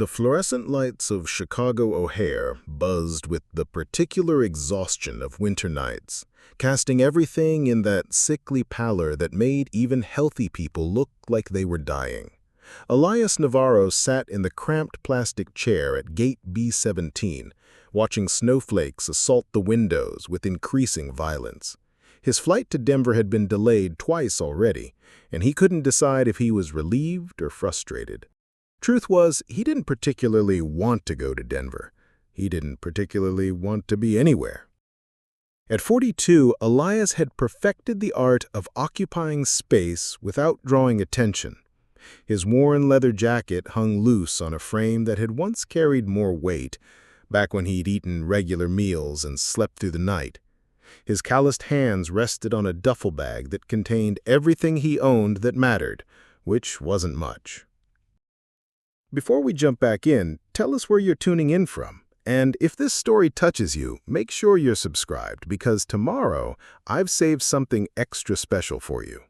The fluorescent lights of Chicago O'Hare buzzed with the particular exhaustion of winter nights, casting everything in that sickly pallor that made even healthy people look like they were dying. Elias Navarro sat in the cramped plastic chair at Gate B17, watching snowflakes assault the windows with increasing violence. His flight to Denver had been delayed twice already, and he couldn't decide if he was relieved or frustrated. Truth was, he didn't particularly want to go to Denver. He didn't particularly want to be anywhere. At 42, Elias had perfected the art of occupying space without drawing attention. His worn leather jacket hung loose on a frame that had once carried more weight, back when he'd eaten regular meals and slept through the night. His calloused hands rested on a duffel bag that contained everything he owned that mattered, which wasn't much. Before we jump back in, tell us where you're tuning in from. And if this story touches you, make sure you're subscribed, because tomorrow I've saved something extra special for you.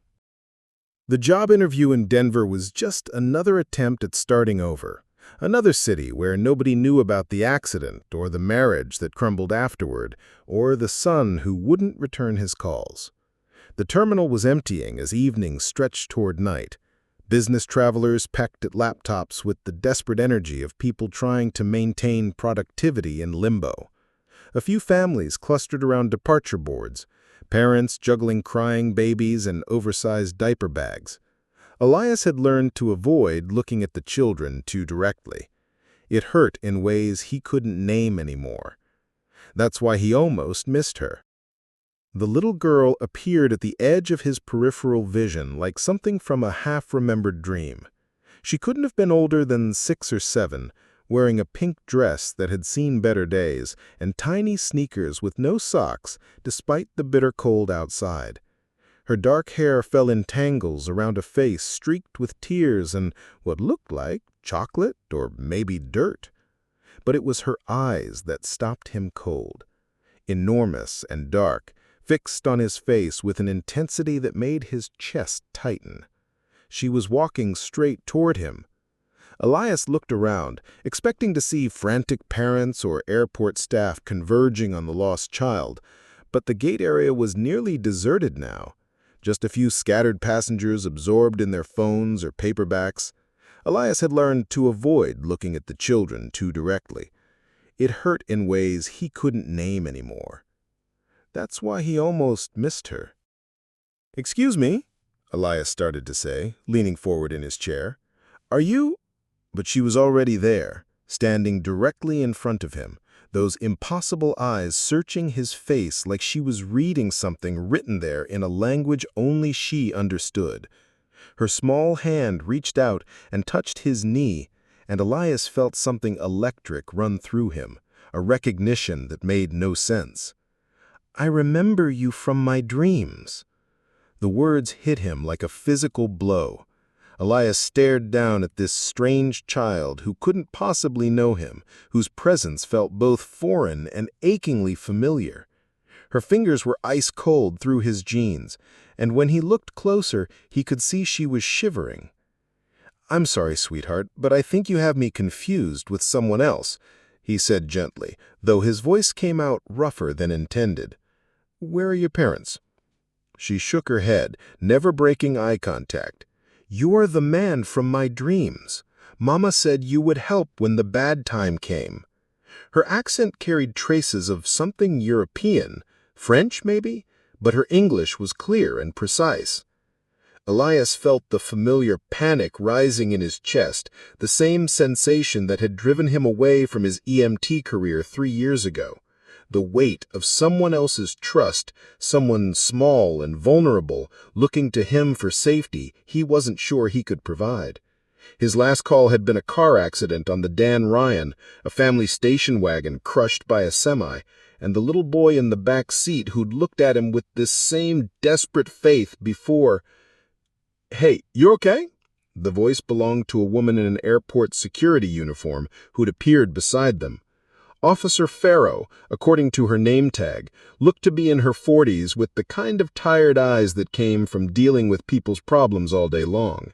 The job interview in Denver was just another attempt at starting over. Another city where nobody knew about the accident, or the marriage that crumbled afterward, or the son who wouldn't return his calls. The terminal was emptying as evening stretched toward night. Business travelers pecked at laptops with the desperate energy of people trying to maintain productivity in limbo. A few families clustered around departure boards, parents juggling crying babies and oversized diaper bags. Elias had learned to avoid looking at the children too directly. It hurt in ways he couldn't name anymore. That's why he almost missed her. The little girl appeared at the edge of his peripheral vision like something from a half-remembered dream. She couldn't have been older than 6 or 7, wearing a pink dress that had seen better days and tiny sneakers with no socks despite the bitter cold outside. Her dark hair fell in tangles around a face streaked with tears and what looked like chocolate or maybe dirt. But it was her eyes that stopped him cold. Enormous and dark, fixed on his face with an intensity that made his chest tighten. She was walking straight toward him. Elias looked around, expecting to see frantic parents or airport staff converging on the lost child, but the gate area was nearly deserted now. Just a few scattered passengers absorbed in their phones or paperbacks. Elias had learned to avoid looking at the children too directly. It hurt in ways he couldn't name anymore. That's why he almost missed her. "Excuse me," Elias started to say, leaning forward in his chair. "Are you—" But she was already there, standing directly in front of him, those impossible eyes searching his face like she was reading something written there in a language only she understood. Her small hand reached out and touched his knee, and Elias felt something electric run through him, a recognition that made no sense. "I remember you from my dreams." The words hit him like a physical blow. Elias stared down at this strange child who couldn't possibly know him, whose presence felt both foreign and achingly familiar. Her fingers were ice cold through his jeans, and when he looked closer, he could see she was shivering. "I'm sorry, sweetheart, but I think you have me confused with someone else," he said gently, though his voice came out rougher than intended. "Where are your parents?" She shook her head, never breaking eye contact. "You're the man from my dreams. Mama said you would help when the bad time came." Her accent carried traces of something European, French maybe, but her English was clear and precise. Elias felt the familiar panic rising in his chest, the same sensation that had driven him away from his EMT career 3 years ago. The weight of someone else's trust, someone small and vulnerable, looking to him for safety he wasn't sure he could provide. His last call had been a car accident on the Dan Ryan, a family station wagon crushed by a semi, and the little boy in the back seat who'd looked at him with this same desperate faith before. "Hey, you okay?" The voice belonged to a woman in an airport security uniform who'd appeared beside them. Officer Farrow, according to her name tag, looked to be in her 40s with the kind of tired eyes that came from dealing with people's problems all day long.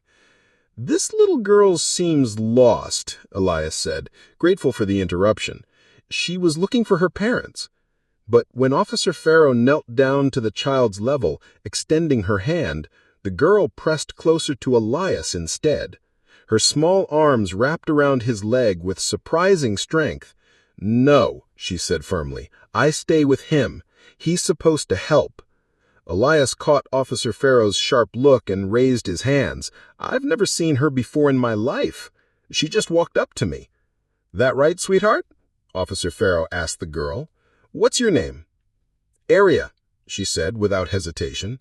"This little girl seems lost," Elias said, grateful for the interruption. "She was looking for her parents." But when Officer Farrow knelt down to the child's level, extending her hand, the girl pressed closer to Elias instead. Her small arms wrapped around his leg with surprising strength. "No," she said firmly, "I stay with him. He's supposed to help." Elias caught Officer Farrow's sharp look and raised his hands. "I've never seen her before in my life. She just walked up to me." "That right, sweetheart?" Officer Farrow asked the girl. "What's your name?" "Aria," she said without hesitation.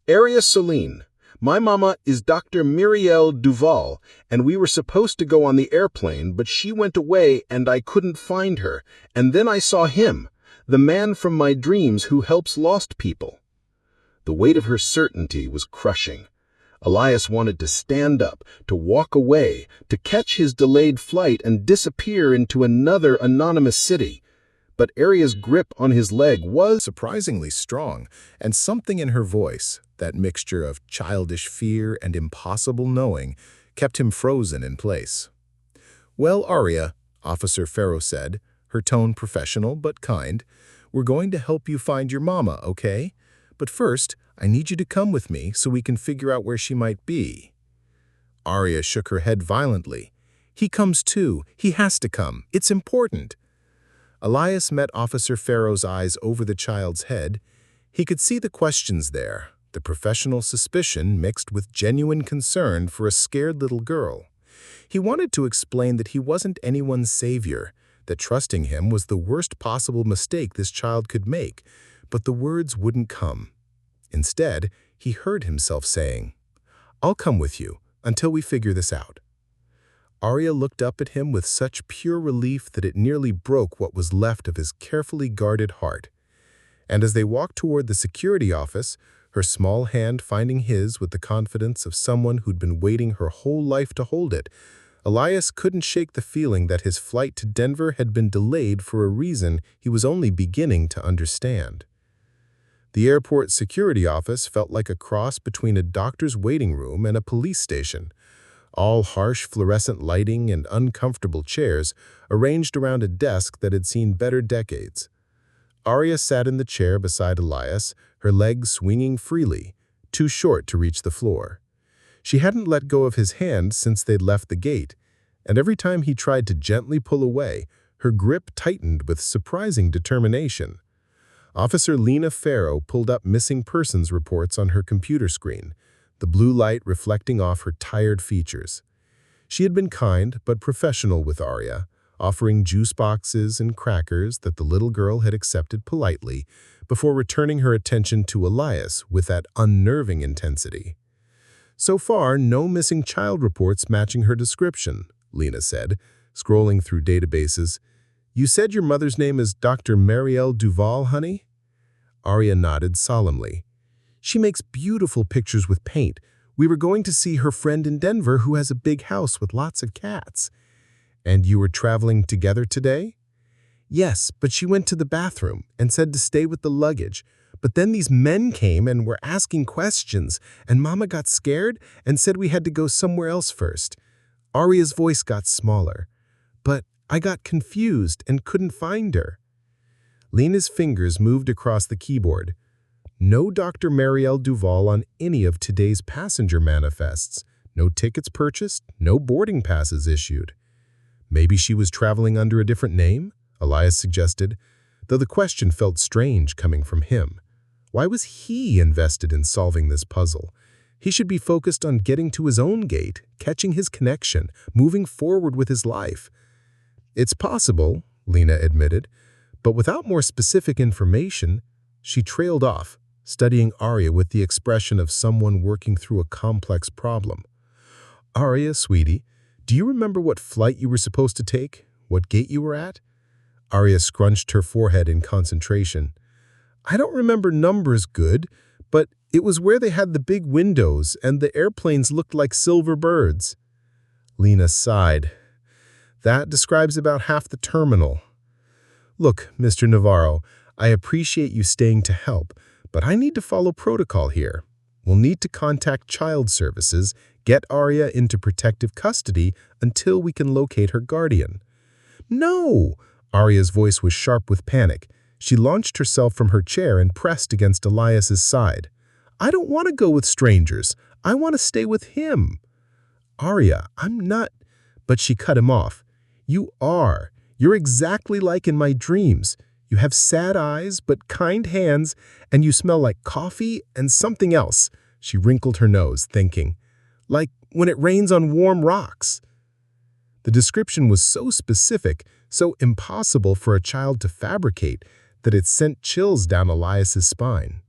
"Aria Celine. My mama is Dr. Muriel Duval, and we were supposed to go on the airplane, but she went away and I couldn't find her. And then I saw him, the man from my dreams who helps lost people." The weight of her certainty was crushing. Elias wanted to stand up, to walk away, to catch his delayed flight and disappear into another anonymous city. But Aria's grip on his leg was surprisingly strong, and something in her voice, that mixture of childish fear and impossible knowing, kept him frozen in place. "Well, Aria," Officer Farrow said, her tone professional but kind, "we're going to help you find your mama, okay? But first, I need you to come with me so we can figure out where she might be." Aria shook her head violently. "He comes too. He has to come. It's important." Elias met Officer Farrow's eyes over the child's head. He could see the questions there, the professional suspicion mixed with genuine concern for a scared little girl. He wanted to explain that he wasn't anyone's savior, that trusting him was the worst possible mistake this child could make, but the words wouldn't come. Instead, he heard himself saying, "I'll come with you until we figure this out." Aria looked up at him with such pure relief that it nearly broke what was left of his carefully guarded heart. And as they walked toward the security office, her small hand finding his with the confidence of someone who'd been waiting her whole life to hold it, Elias couldn't shake the feeling that his flight to Denver had been delayed for a reason he was only beginning to understand. The airport security office felt like a cross between a doctor's waiting room and a police station. All harsh fluorescent lighting and uncomfortable chairs arranged around a desk that had seen better decades. Aria sat in the chair beside Elias, her legs swinging freely, too short to reach the floor. She hadn't let go of his hand since they'd left the gate, and every time he tried to gently pull away, her grip tightened with surprising determination. Officer Lena Farrow pulled up missing persons reports on her computer screen, the blue light reflecting off her tired features. She had been kind but professional with Aria, offering juice boxes and crackers that the little girl had accepted politely before returning her attention to Elias with that unnerving intensity. "So far, no missing child reports matching her description," Lena said, scrolling through databases. "You said your mother's name is Dr. Marielle Duval, honey?" Aria nodded solemnly. "She makes beautiful pictures with paint. We were going to see her friend in Denver who has a big house with lots of cats." "And you were traveling together today?" "Yes, but she went to the bathroom and said to stay with the luggage. But then these men came and were asking questions, and Mama got scared and said we had to go somewhere else first." Aria's voice got smaller. "But I got confused and couldn't find her." Lena's fingers moved across the keyboard. "No Dr. Marielle Duval on any of today's passenger manifests. No tickets purchased, no boarding passes issued." "Maybe she was traveling under a different name?" Elias suggested, though the question felt strange coming from him. Why was he invested in solving this puzzle? He should be focused on getting to his own gate, catching his connection, moving forward with his life. "It's possible," Lena admitted, but without more specific information, she trailed off, studying Aria with the expression of someone working through a complex problem. "Aria, sweetie, do you remember what flight you were supposed to take? What gate you were at?" Aria scrunched her forehead in concentration. "I don't remember numbers good, but it was where they had the big windows and the airplanes looked like silver birds." Lena sighed. "That describes about half the terminal." "Look, Mr. Navarro, I appreciate you staying to help, but I need to follow protocol here. We'll need to contact child services, Get Arya into protective custody until we can locate her guardian." "No!" Arya's voice was sharp with panic. She launched herself from her chair and pressed against Elias's side. "I don't want to go with strangers. I want to stay with him." "Arya, I'm not—" But she cut him off. "You are. You're exactly like in my dreams. You have sad eyes but kind hands, and you smell like coffee and something else." She wrinkled her nose, thinking, "Like when it rains on warm rocks." The description was so specific, so impossible for a child to fabricate, that it sent chills down Elias's spine.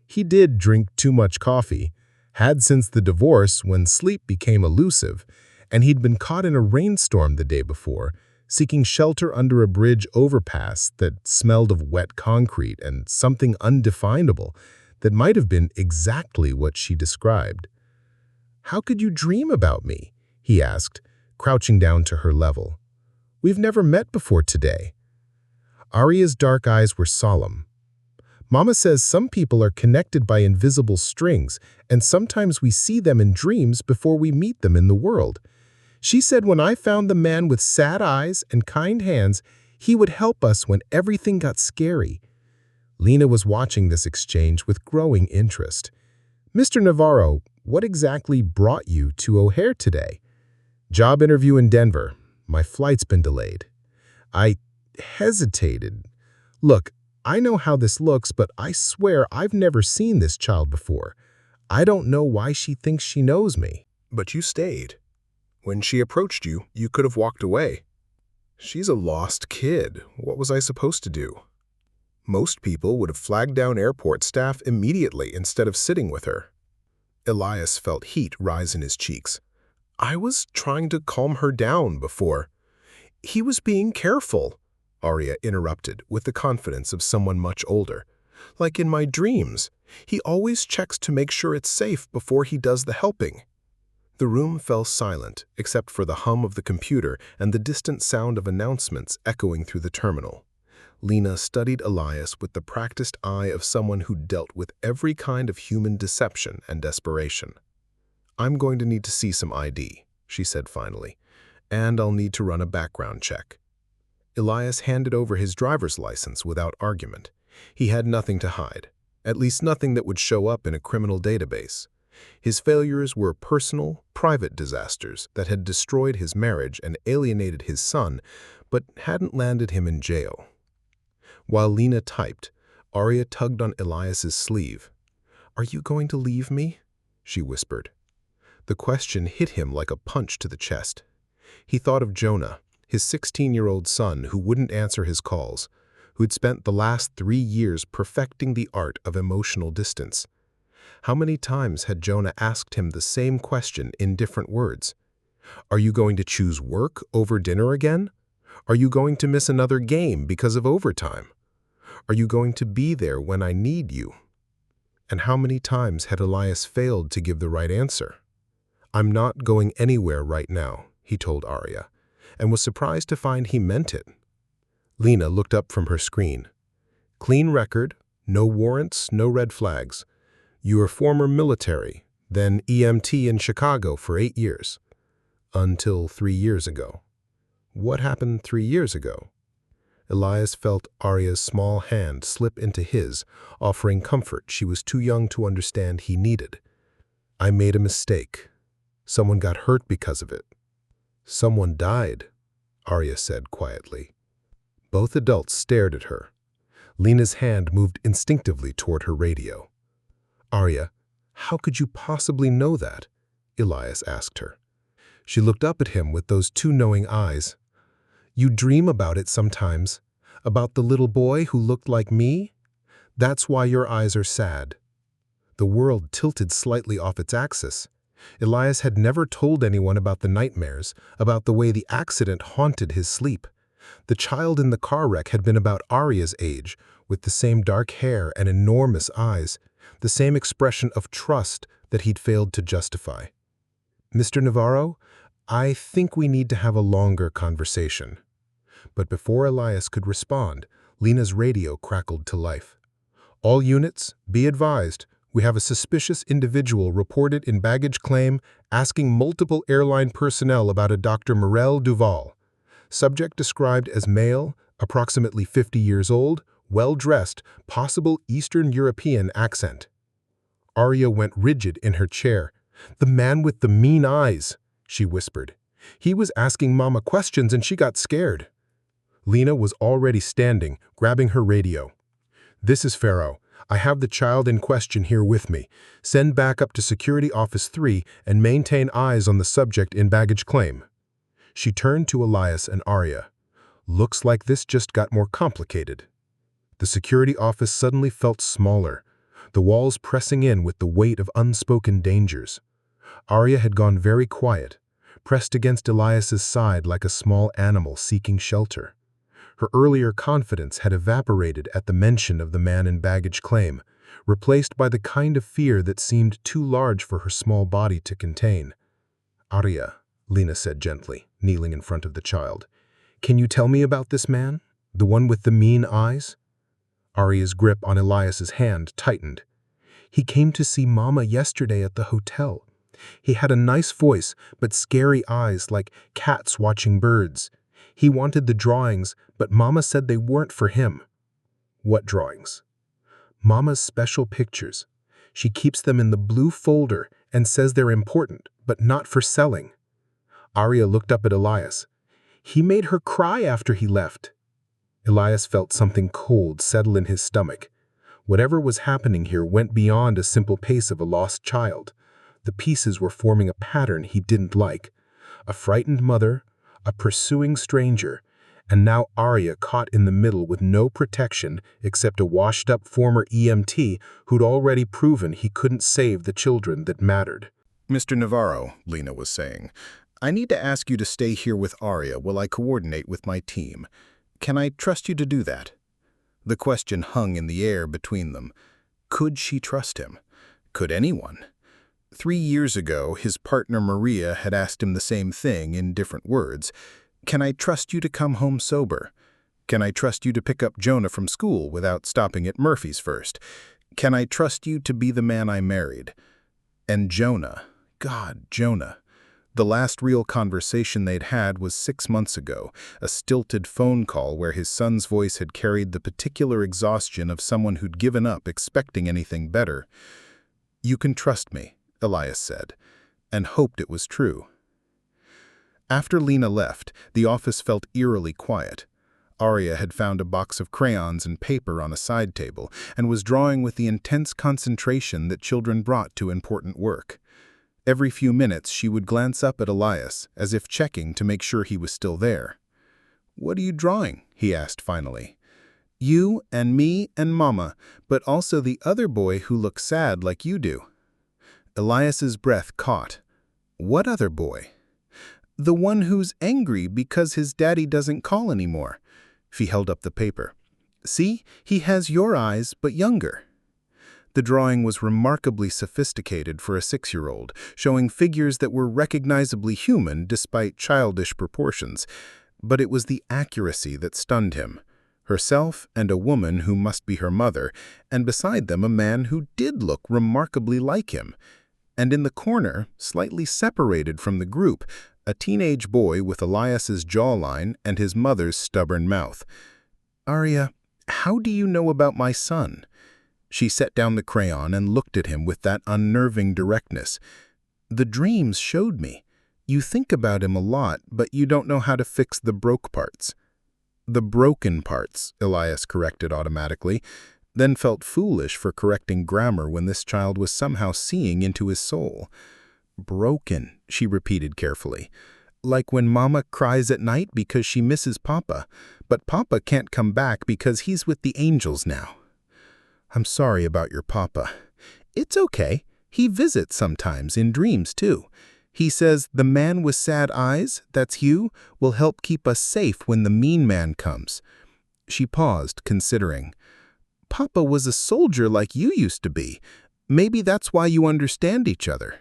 He did drink too much coffee, had since the divorce when sleep became elusive, and he'd been caught in a rainstorm the day before, seeking shelter under a bridge overpass that smelled of wet concrete and something undefinable that might have been exactly what she described. "How could you dream about me?" he asked, crouching down to her level. "We've never met before today." Arya's dark eyes were solemn. "Mama says some people are connected by invisible strings, and sometimes we see them in dreams before we meet them in the world. She said when I found the man with sad eyes and kind hands, he would help us when everything got scary." Lena was watching this exchange with growing interest. "Mr. Navarro, what exactly brought you to O'Hare today?" "Job interview in Denver. My flight's been delayed." I hesitated. "Look, I know how this looks, but I swear I've never seen this child before. I don't know why she thinks she knows me." But you stayed. When she approached you, you could have walked away. She's a lost kid. What was I supposed to do? Most people would have flagged down airport staff immediately instead of sitting with her. Elias felt heat rise in his cheeks. I was trying to calm her down before. He was being careful, Arya interrupted with the confidence of someone much older. Like in my dreams, he always checks to make sure it's safe before he does the helping. The room fell silent, except for the hum of the computer and the distant sound of announcements echoing through the terminal. Lena studied Elias with the practiced eye of someone who dealt with every kind of human deception and desperation. "I'm going to need to see some ID," she said finally, "and I'll need to run a background check." Elias handed over his driver's license without argument. He had nothing to hide, at least nothing that would show up in a criminal database. His failures were personal, private disasters that had destroyed his marriage and alienated his son, but hadn't landed him in jail. While Lena typed, Arya tugged on Elias's sleeve. "Are you going to leave me?" she whispered. The question hit him like a punch to the chest. He thought of Jonah, his 16-year-old son who wouldn't answer his calls, who'd spent the last 3 years perfecting the art of emotional distance. How many times had Jonah asked him the same question in different words? "Are you going to choose work over dinner again? Are you going to miss another game because of overtime? Are you going to be there when I need you?" And how many times had Elias failed to give the right answer? "I'm not going anywhere right now," he told Arya, and was surprised to find he meant it. Lena looked up from her screen. "Clean record, no warrants, no red flags. You were former military, then EMT in Chicago for 8 years. Until 3 years ago." What happened 3 years ago? Elias felt Arya's small hand slip into his, offering comfort she was too young to understand he needed. "I made a mistake. Someone got hurt because of it." "Someone died," Arya said quietly. Both adults stared at her. Lena's hand moved instinctively toward her radio. "Arya, how could you possibly know that?" Elias asked her. She looked up at him with those two knowing eyes. "You dream about it sometimes, about the little boy who looked like me? That's why your eyes are sad." The world tilted slightly off its axis. Elias had never told anyone about the nightmares, about the way the accident haunted his sleep. The child in the car wreck had been about Arya's age, with the same dark hair and enormous eyes, the same expression of trust that he'd failed to justify. "Mr. Navarro, I think we need to have a longer conversation." But before Elias could respond, Lena's radio crackled to life. "All units, be advised, We have a suspicious individual reported in baggage claim asking multiple airline personnel about a Dr. Morel Duval. Subject described as male, approximately 50 years old, well-dressed, possible Eastern European accent. Arya went rigid in her chair. "The man with the mean eyes," she whispered. "He was asking Mama questions and she got scared." Lena was already standing, grabbing her radio. "This is Pharaoh. I have the child in question here with me. Send backup to Security Office 3 and maintain eyes on the subject in baggage claim." She turned to Elias and Arya. "Looks like this just got more complicated." The security office suddenly felt smaller, the walls pressing in with the weight of unspoken dangers. Arya had gone very quiet, pressed against Elias's side like a small animal seeking shelter. Her earlier confidence had evaporated at the mention of the man in baggage claim, replaced by the kind of fear that seemed too large for her small body to contain. "Arya," Lena said gently, kneeling in front of the child, "can you tell me about this man? The one with the mean eyes?" Arya's grip on Elias's hand tightened. "He came to see Mama yesterday at the hotel. He had a nice voice, but scary eyes like cats watching birds. He wanted the drawings, but Mama said they weren't for him." "What drawings?" "Mama's special pictures. She keeps them in the blue folder and says they're important, but not for selling." Arya looked up at Elias. "He made her cry after he left." Elias felt something cold settle in his stomach. Whatever was happening here went beyond a simple case of a lost child. The pieces were forming a pattern he didn't like. A frightened mother, a pursuing stranger, and now Arya caught in the middle with no protection except a washed-up former EMT who'd already proven he couldn't save the children that mattered. "Mr. Navarro," Lena was saying, "I need to ask you to stay here with Arya while I coordinate with my team. Can I trust you to do that?" The question hung in the air between them. Could she trust him? Could anyone? 3 years ago, his partner Maria had asked him the same thing in different words. "Can I trust you to come home sober? Can I trust you to pick up Jonah from school without stopping at Murphy's first? Can I trust you to be the man I married?" And Jonah, God, Jonah. The last real conversation they'd had was 6 months ago, a stilted phone call where his son's voice had carried the particular exhaustion of someone who'd given up expecting anything better. "You can trust me," Elias said, and hoped it was true. After Lena left, the office felt eerily quiet. Arya had found a box of crayons and paper on a side table and was drawing with the intense concentration that children brought to important work. Every few minutes she would glance up at Elias, as if checking to make sure he was still there. "What are you drawing?" he asked finally. "You and me and Mama, but also the other boy who looks sad like you do." Elias's breath caught. "What other boy?" "The one who's angry because his daddy doesn't call anymore." She held up the paper. "See, he has your eyes, but younger." The drawing was remarkably sophisticated for a 6-year-old, showing figures that were recognizably human despite childish proportions. But it was the accuracy that stunned him. Herself and a woman who must be her mother, and beside them a man who did look remarkably like him. And in the corner, slightly separated from the group, a teenage boy with Elias's jawline and his mother's stubborn mouth. "Arya, how do you know about my son?" She set down the crayon and looked at him with that unnerving directness. "The dreams showed me. You think about him a lot, but you don't know how to fix the broke parts." "The broken parts," Elias corrected automatically, then felt foolish for correcting grammar when this child was somehow seeing into his soul. "Broken," she repeated carefully. "Like when Mama cries at night because she misses Papa, but Papa can't come back because he's with the angels now." "I'm sorry about your Papa." "It's okay. He visits sometimes, in dreams too. He says the man with sad eyes, that's you, will help keep us safe when the mean man comes." She paused, considering. "Papa was a soldier like you used to be. Maybe that's why you understand each other."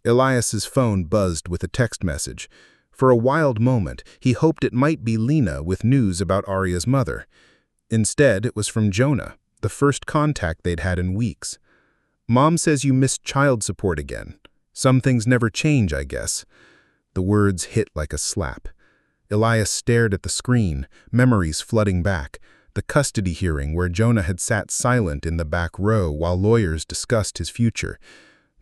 Elias's phone buzzed with a text message. For a wild moment, he hoped it might be Lena with news about Arya's mother. Instead, it was from Jonah, the first contact they'd had in weeks. Mom says you missed child support again. Some things never change, I guess. The words hit like a slap. Elias stared at the screen, memories flooding back. The custody hearing where Jonah had sat silent in the back row while lawyers discussed his future.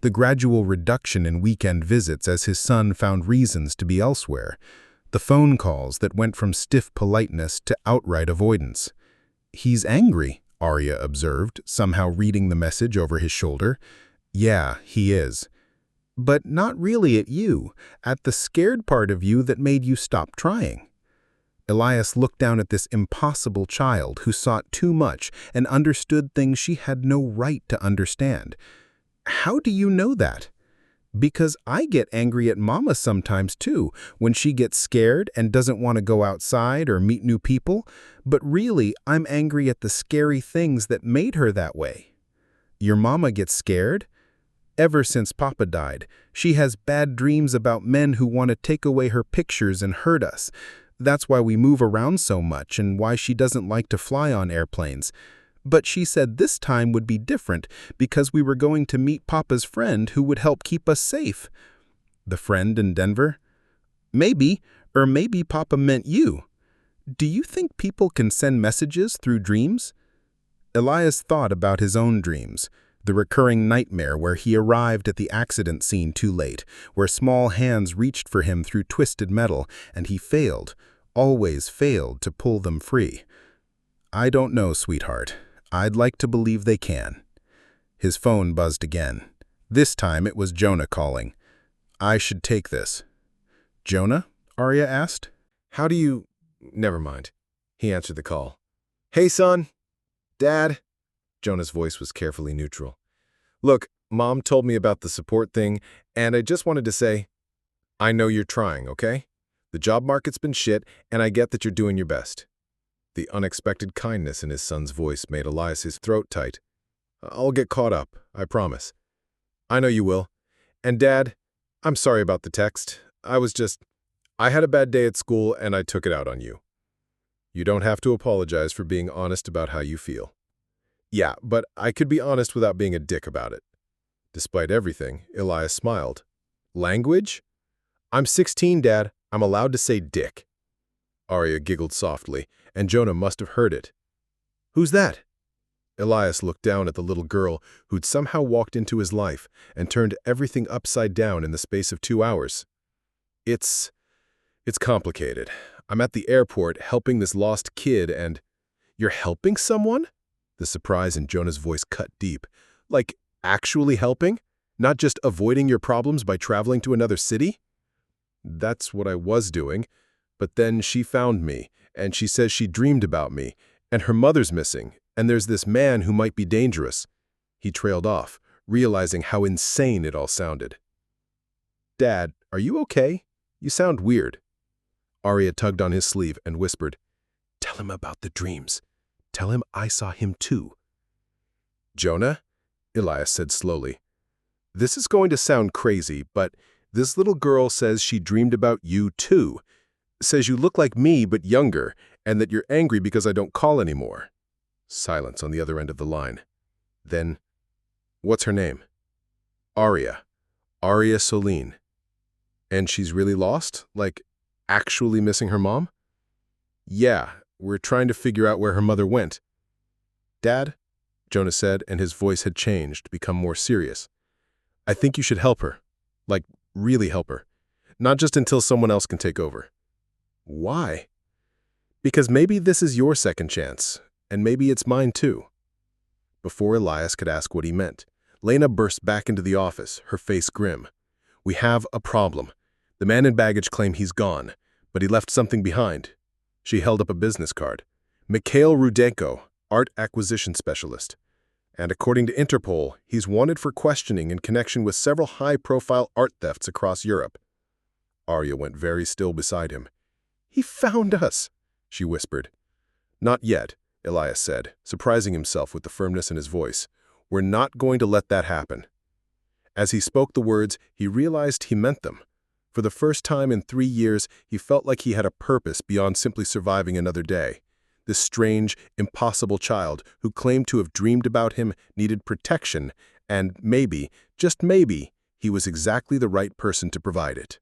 The gradual reduction in weekend visits as his son found reasons to be elsewhere. The phone calls that went from stiff politeness to outright avoidance. "He's angry," Arya observed, somehow reading the message over his shoulder. "Yeah, he is. But not really at you, at the scared part of you that made you stop trying." Elias looked down at this impossible child who sought too much and understood things she had no right to understand. "How do you know that?" "Because I get angry at Mama sometimes too, when she gets scared and doesn't want to go outside or meet new people. But really, I'm angry at the scary things that made her that way." "Your Mama gets scared?" "Ever since Papa died, she has bad dreams about men who want to take away her pictures and hurt us. That's why we move around so much and why she doesn't like to fly on airplanes. But she said this time would be different because we were going to meet Papa's friend who would help keep us safe." "The friend in Denver?" "Maybe, or maybe Papa meant you. Do you think people can send messages through dreams?" Elias thought about his own dreams. The recurring nightmare where he arrived at the accident scene too late, where small hands reached for him through twisted metal, and he failed, always failed to pull them free. "I don't know, sweetheart. I'd like to believe they can." His phone buzzed again. This time it was Jonah calling. "I should take this." "Jonah?" Arya asked. "How do you—" "Never mind." He answered the call. "Hey, son. Dad." Jonah's voice was carefully neutral. "Look, Mom told me about the support thing, and I just wanted to say, I know you're trying, okay? The job market's been shit, and I get that you're doing your best." The unexpected kindness in his son's voice made Elias's throat tight. "I'll get caught up, I promise." "I know you will. And Dad, I'm sorry about the text. I had a bad day at school, and I took it out on you." "You don't have to apologize for being honest about how you feel." "Yeah, but I could be honest without being a dick about it." Despite everything, Elias smiled. "Language? I'm 16, Dad. I'm allowed to say dick." Arya giggled softly, and Jonah must have heard it. "Who's that?" Elias looked down at the little girl who'd somehow walked into his life and turned everything upside down in the space of 2 hours. It's complicated. I'm at the airport helping this lost kid and—" "You're helping someone?" The surprise in Jonah's voice cut deep. "Like, actually helping? Not just avoiding your problems by traveling to another city?" "That's what I was doing. But then she found me, and she says she dreamed about me, and her mother's missing, and there's this man who might be dangerous." He trailed off, realizing how insane it all sounded. "Dad, are you okay? You sound weird." Arya tugged on his sleeve and whispered, "Tell him about the dreams. Tell him I saw him too." "Jonah," Elias said slowly, "this is going to sound crazy, but this little girl says she dreamed about you too. Says you look like me but younger, and that you're angry because I don't call anymore." Silence on the other end of the line. Then, "What's her name?" "Arya. Arya Soline." "And she's really lost? Like, actually missing her mom?" "Yeah. We're trying to figure out where her mother went." "Dad," Jonah said, and his voice had changed, become more serious. "I think you should help her. Like, really help her. Not just until someone else can take over." "Why?" "Because maybe this is your second chance, and maybe it's mine too." Before Elias could ask what he meant, Lena burst back into the office, her face grim. "We have a problem. The man in baggage claimed he's gone, but he left something behind." She held up a business card. "Mikhail Rudenko, Art Acquisition Specialist. And according to Interpol, he's wanted for questioning in connection with several high-profile art thefts across Europe." Arya went very still beside him. "He found us," she whispered. "Not yet," Elias said, surprising himself with the firmness in his voice. "We're not going to let that happen." As he spoke the words, he realized he meant them. For the first time in 3 years, he felt like he had a purpose beyond simply surviving another day. This strange, impossible child who claimed to have dreamed about him needed protection, And maybe, just maybe, he was exactly the right person to provide it.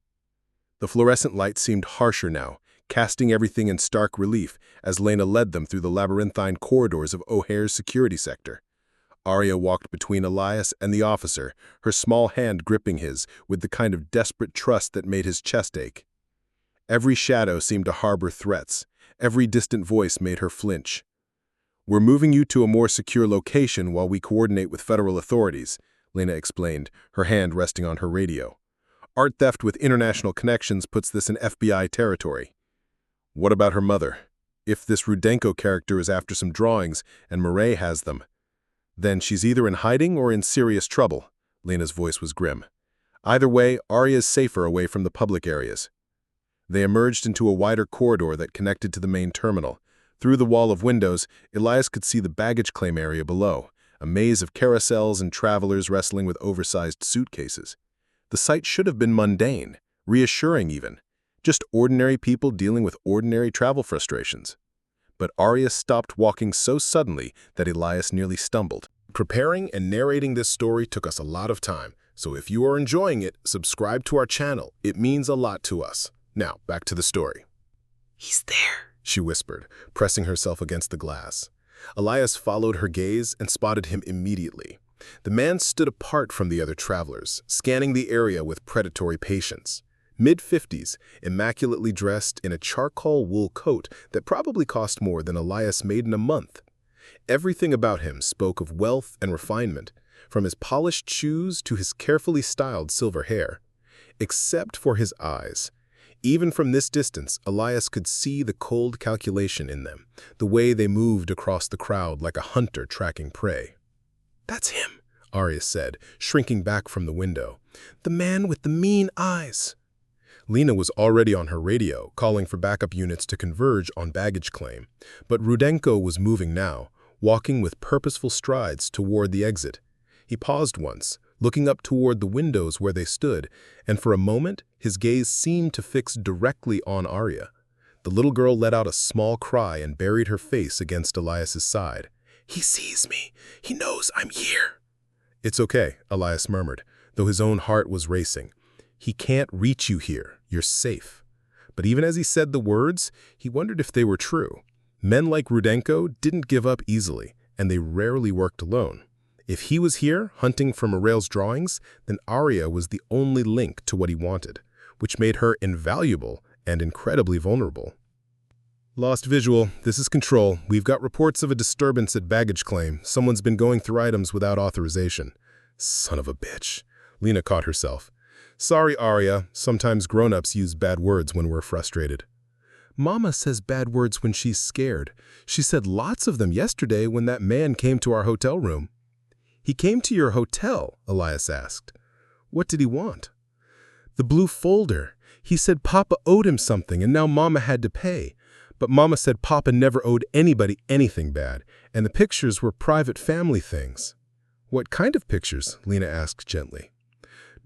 The fluorescent light seemed harsher now, casting everything in stark relief as Lena led them through the labyrinthine corridors of O'Hare's security sector. Arya walked between Elias and the officer, her small hand gripping his with the kind of desperate trust that made his chest ache. Every shadow seemed to harbor threats. Every distant voice made her flinch. "We're moving you to a more secure location while we coordinate with federal authorities," Lena explained, her hand resting on her radio. "Art theft with international connections puts this in FBI territory." "What about her mother? If this Rudenko character is after some drawings and Murray has them, then she's either in hiding or in serious trouble." Lena's voice was grim. "Either way, Arya's safer away from the public areas." They emerged into a wider corridor that connected to the main terminal. Through the wall of windows, Elias could see the baggage claim area below, a maze of carousels and travelers wrestling with oversized suitcases. The sight should have been mundane, reassuring even, just ordinary people dealing with ordinary travel frustrations. But Arya stopped walking so suddenly that Elias nearly stumbled. Preparing and narrating this story took us a lot of time, so if you are enjoying it, subscribe to our channel. It means a lot to us. Now, back to the story. "He's there," she whispered, pressing herself against the glass. Elias followed her gaze and spotted him immediately. The man stood apart from the other travelers, scanning the area with predatory patience. Mid-50s, immaculately dressed in a charcoal wool coat that probably cost more than Elias made in a month. Everything about him spoke of wealth and refinement, from his polished shoes to his carefully styled silver hair. Except for his eyes. Even from this distance, Elias could see the cold calculation in them, the way they moved across the crowd like a hunter tracking prey. "That's him," Arya said, shrinking back from the window. "The man with the mean eyes." Lena was already on her radio, calling for backup units to converge on baggage claim. But Rudenko was moving now, walking with purposeful strides toward the exit. He paused once, looking up toward the windows where they stood, and for a moment his gaze seemed to fix directly on Arya. The little girl let out a small cry and buried her face against Elias's side. "He sees me. He knows I'm here." "It's okay," Elias murmured, though his own heart was racing. "He can't reach you here. You're safe." But even as he said the words, he wondered if they were true. Men like Rudenko didn't give up easily, and they rarely worked alone. If he was here, hunting for Morel's drawings, then Arya was the only link to what he wanted, which made her invaluable and incredibly vulnerable. "Lost visual. This is Control. We've got reports of a disturbance at baggage claim. Someone's been going through items without authorization." "Son of a bitch." Lena caught herself. "Sorry, Arya. Sometimes grown-ups use bad words when we're frustrated." "Mama says bad words when she's scared. She said lots of them yesterday when that man came to our hotel room." "He came to your hotel?" Elias asked. "What did he want?" "The blue folder. He said Papa owed him something and now Mama had to pay. But Mama said Papa never owed anybody anything bad, and the pictures were private family things." "What kind of pictures?" Lena asked gently.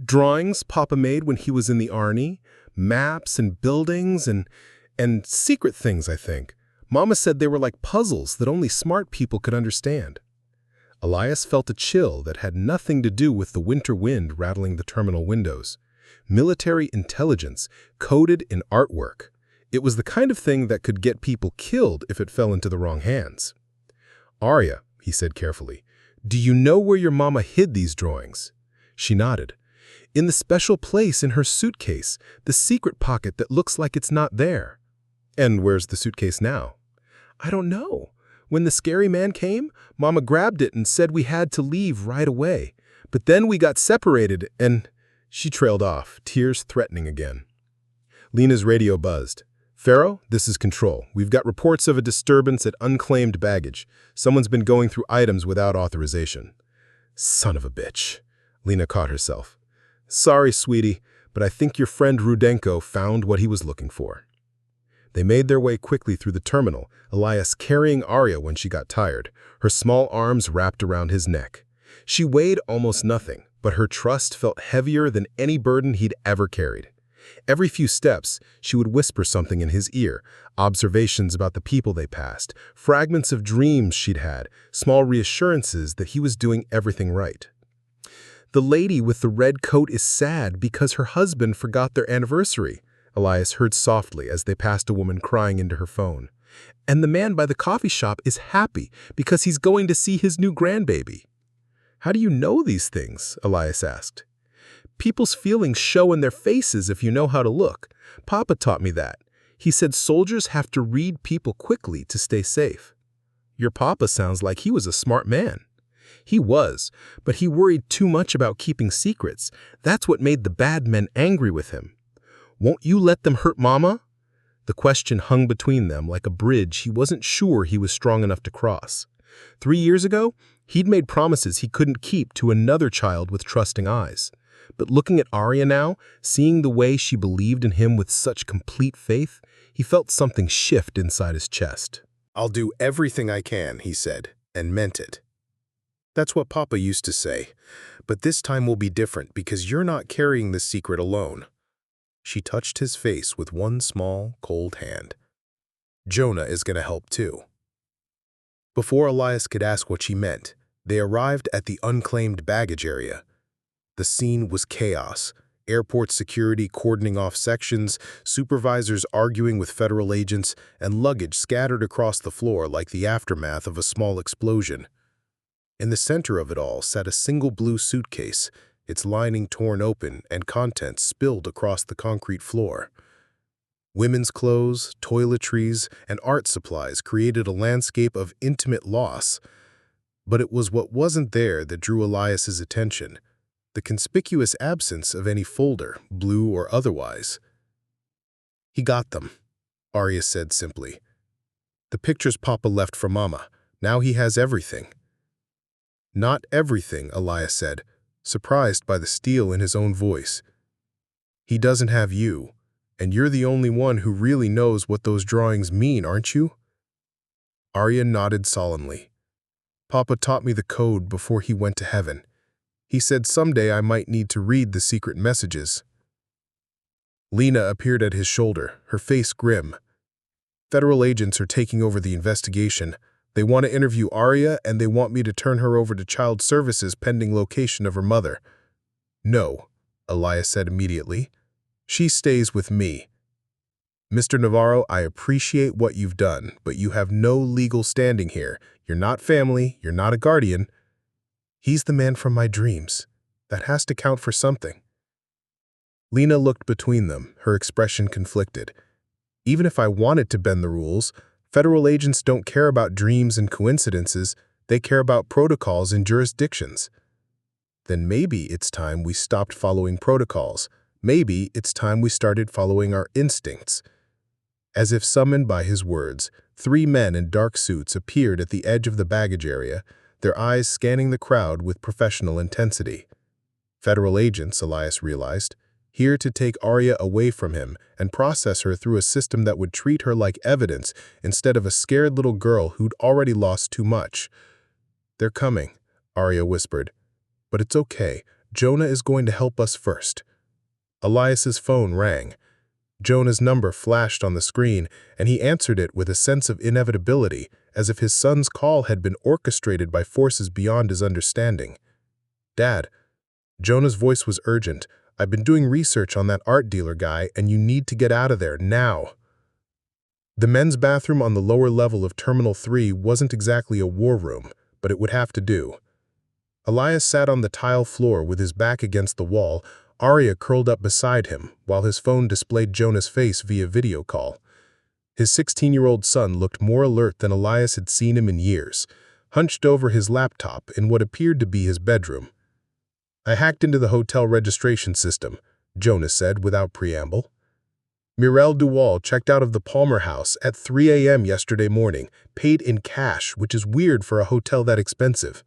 "Drawings Papa made when he was in the army, maps and buildings and secret things, I think. Mama said they were like puzzles that only smart people could understand." Elias felt a chill that had nothing to do with the winter wind rattling the terminal windows. Military intelligence, coded in artwork. It was the kind of thing that could get people killed if it fell into the wrong hands. "Arya," he said carefully, "do you know where your mama hid these drawings?" She nodded. "In the special place in her suitcase, the secret pocket that looks like it's not there." "And where's the suitcase now?" "I don't know. When the scary man came, Mama grabbed it and said we had to leave right away. But then we got separated and—" She trailed off, tears threatening again. Lena's radio buzzed. "Pharaoh, this is Control. We've got reports of a disturbance at unclaimed baggage. Someone's been going through items without authorization." "Son of a bitch." Lena caught herself. "Sorry, sweetie, but I think your friend Rudenko found what he was looking for." They made their way quickly through the terminal, Elias carrying Arya when she got tired, her small arms wrapped around his neck. She weighed almost nothing, but her trust felt heavier than any burden he'd ever carried. Every few steps, she would whisper something in his ear, observations about the people they passed, fragments of dreams she'd had, small reassurances that he was doing everything right. The lady with the red coat is sad because her husband forgot their anniversary, Elias heard softly as they passed a woman crying into her phone. And the man by the coffee shop is happy because he's going to see his new grandbaby. How do you know these things? Elias asked. People's feelings show in their faces if you know how to look. Papa taught me that. He said soldiers have to read people quickly to stay safe. Your papa sounds like he was a smart man. He was, but he worried too much about keeping secrets. That's what made the bad men angry with him. Won't you let them hurt Mama? The question hung between them like a bridge he wasn't sure he was strong enough to cross. 3 years ago, he'd made promises he couldn't keep to another child with trusting eyes. But looking at Arya now, seeing the way she believed in him with such complete faith, he felt something shift inside his chest. "I'll do everything I can," he said, and meant it. "That's what Papa used to say. But this time will be different because you're not carrying this secret alone." She touched his face with one small, cold hand. "Jonah is going to help too." Before Elias could ask what she meant, they arrived at the unclaimed baggage area. The scene was chaos. Airport security cordoning off sections, supervisors arguing with federal agents, and luggage scattered across the floor like the aftermath of a small explosion. In the center of it all sat a single blue suitcase, its lining torn open and contents spilled across the concrete floor. Women's clothes, toiletries, and art supplies created a landscape of intimate loss. But it was what wasn't there that drew Elias's attention. The conspicuous absence of any folder, blue or otherwise. "He got them," Arya said simply. "The pictures Papa left for Mama. Now he has everything." "Not everything," Elias said, surprised by the steel in his own voice. "He doesn't have you, and you're the only one who really knows what those drawings mean, aren't you?" Arya nodded solemnly. "Papa taught me the code before he went to heaven. He said someday I might need to read the secret messages." Lena appeared at his shoulder, her face grim. "Federal agents are taking over the investigation. They want to interview Arya, and they want me to turn her over to Child Services pending location of her mother." "No," Elias said immediately. "She stays with me. Mr. Navarro, I appreciate what you've done, but you have no legal standing here. You're not family, you're not a guardian. He's the man from my dreams. That has to count for something." Lena looked between them, her expression conflicted. "Even if I wanted to bend the rules, federal agents don't care about dreams and coincidences. They care about protocols and jurisdictions." "Then maybe it's time we stopped following protocols. Maybe it's time we started following our instincts." As if summoned by his words, 3 men in dark suits appeared at the edge of the baggage area, their eyes scanning the crowd with professional intensity. Federal agents, Elias realized, here to take Arya away from him and process her through a system that would treat her like evidence instead of a scared little girl who'd already lost too much. "They're coming," Arya whispered. "But it's okay. Jonah is going to help us first." Elias's phone rang. Jonah's number flashed on the screen, and he answered it with a sense of inevitability, as if his son's call had been orchestrated by forces beyond his understanding. "Dad." Jonah's voice was urgent. "I've been doing research on that art dealer guy, and you need to get out of there, now." The men's bathroom on the lower level of Terminal 3 wasn't exactly a war room, but it would have to do. Elias sat on the tile floor with his back against the wall, Arya curled up beside him, while his phone displayed Jonah's face via video call. His 16-year-old son looked more alert than Elias had seen him in years, hunched over his laptop in what appeared to be his bedroom. "I hacked into the hotel registration system," Jonah said without preamble. "Mirelle Duval checked out of the Palmer House at 3 a.m. yesterday morning, paid in cash, which is weird for a hotel that expensive."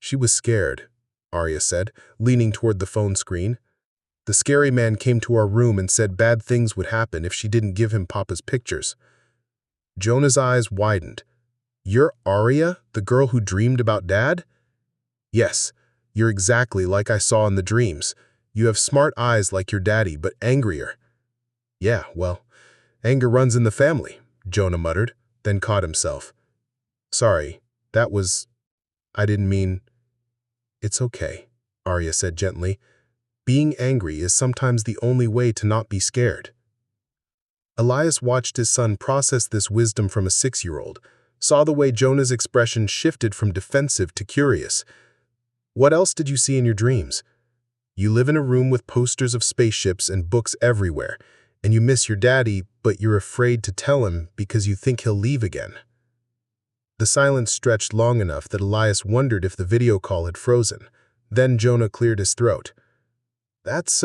"She was scared," Arya said, leaning toward the phone screen. "The scary man came to our room and said bad things would happen if she didn't give him Papa's pictures." Jonah's eyes widened. "You're Arya, the girl who dreamed about Dad?" "Yes, you're exactly like I saw in the dreams. You have smart eyes like your daddy, but angrier." "Yeah, well, anger runs in the family," Jonah muttered, then caught himself. "Sorry, I didn't mean..." It's okay, Arya said gently. Being angry is sometimes the only way to not be scared. Elias watched his son process this wisdom from a 6-year-old, saw the way Jonah's expression shifted from defensive to curious. What else did you see in your dreams? You live in a room with posters of spaceships and books everywhere, and you miss your daddy, but you're afraid to tell him because you think he'll leave again. The silence stretched long enough that Elias wondered if the video call had frozen. Then Jonah cleared his throat. That's,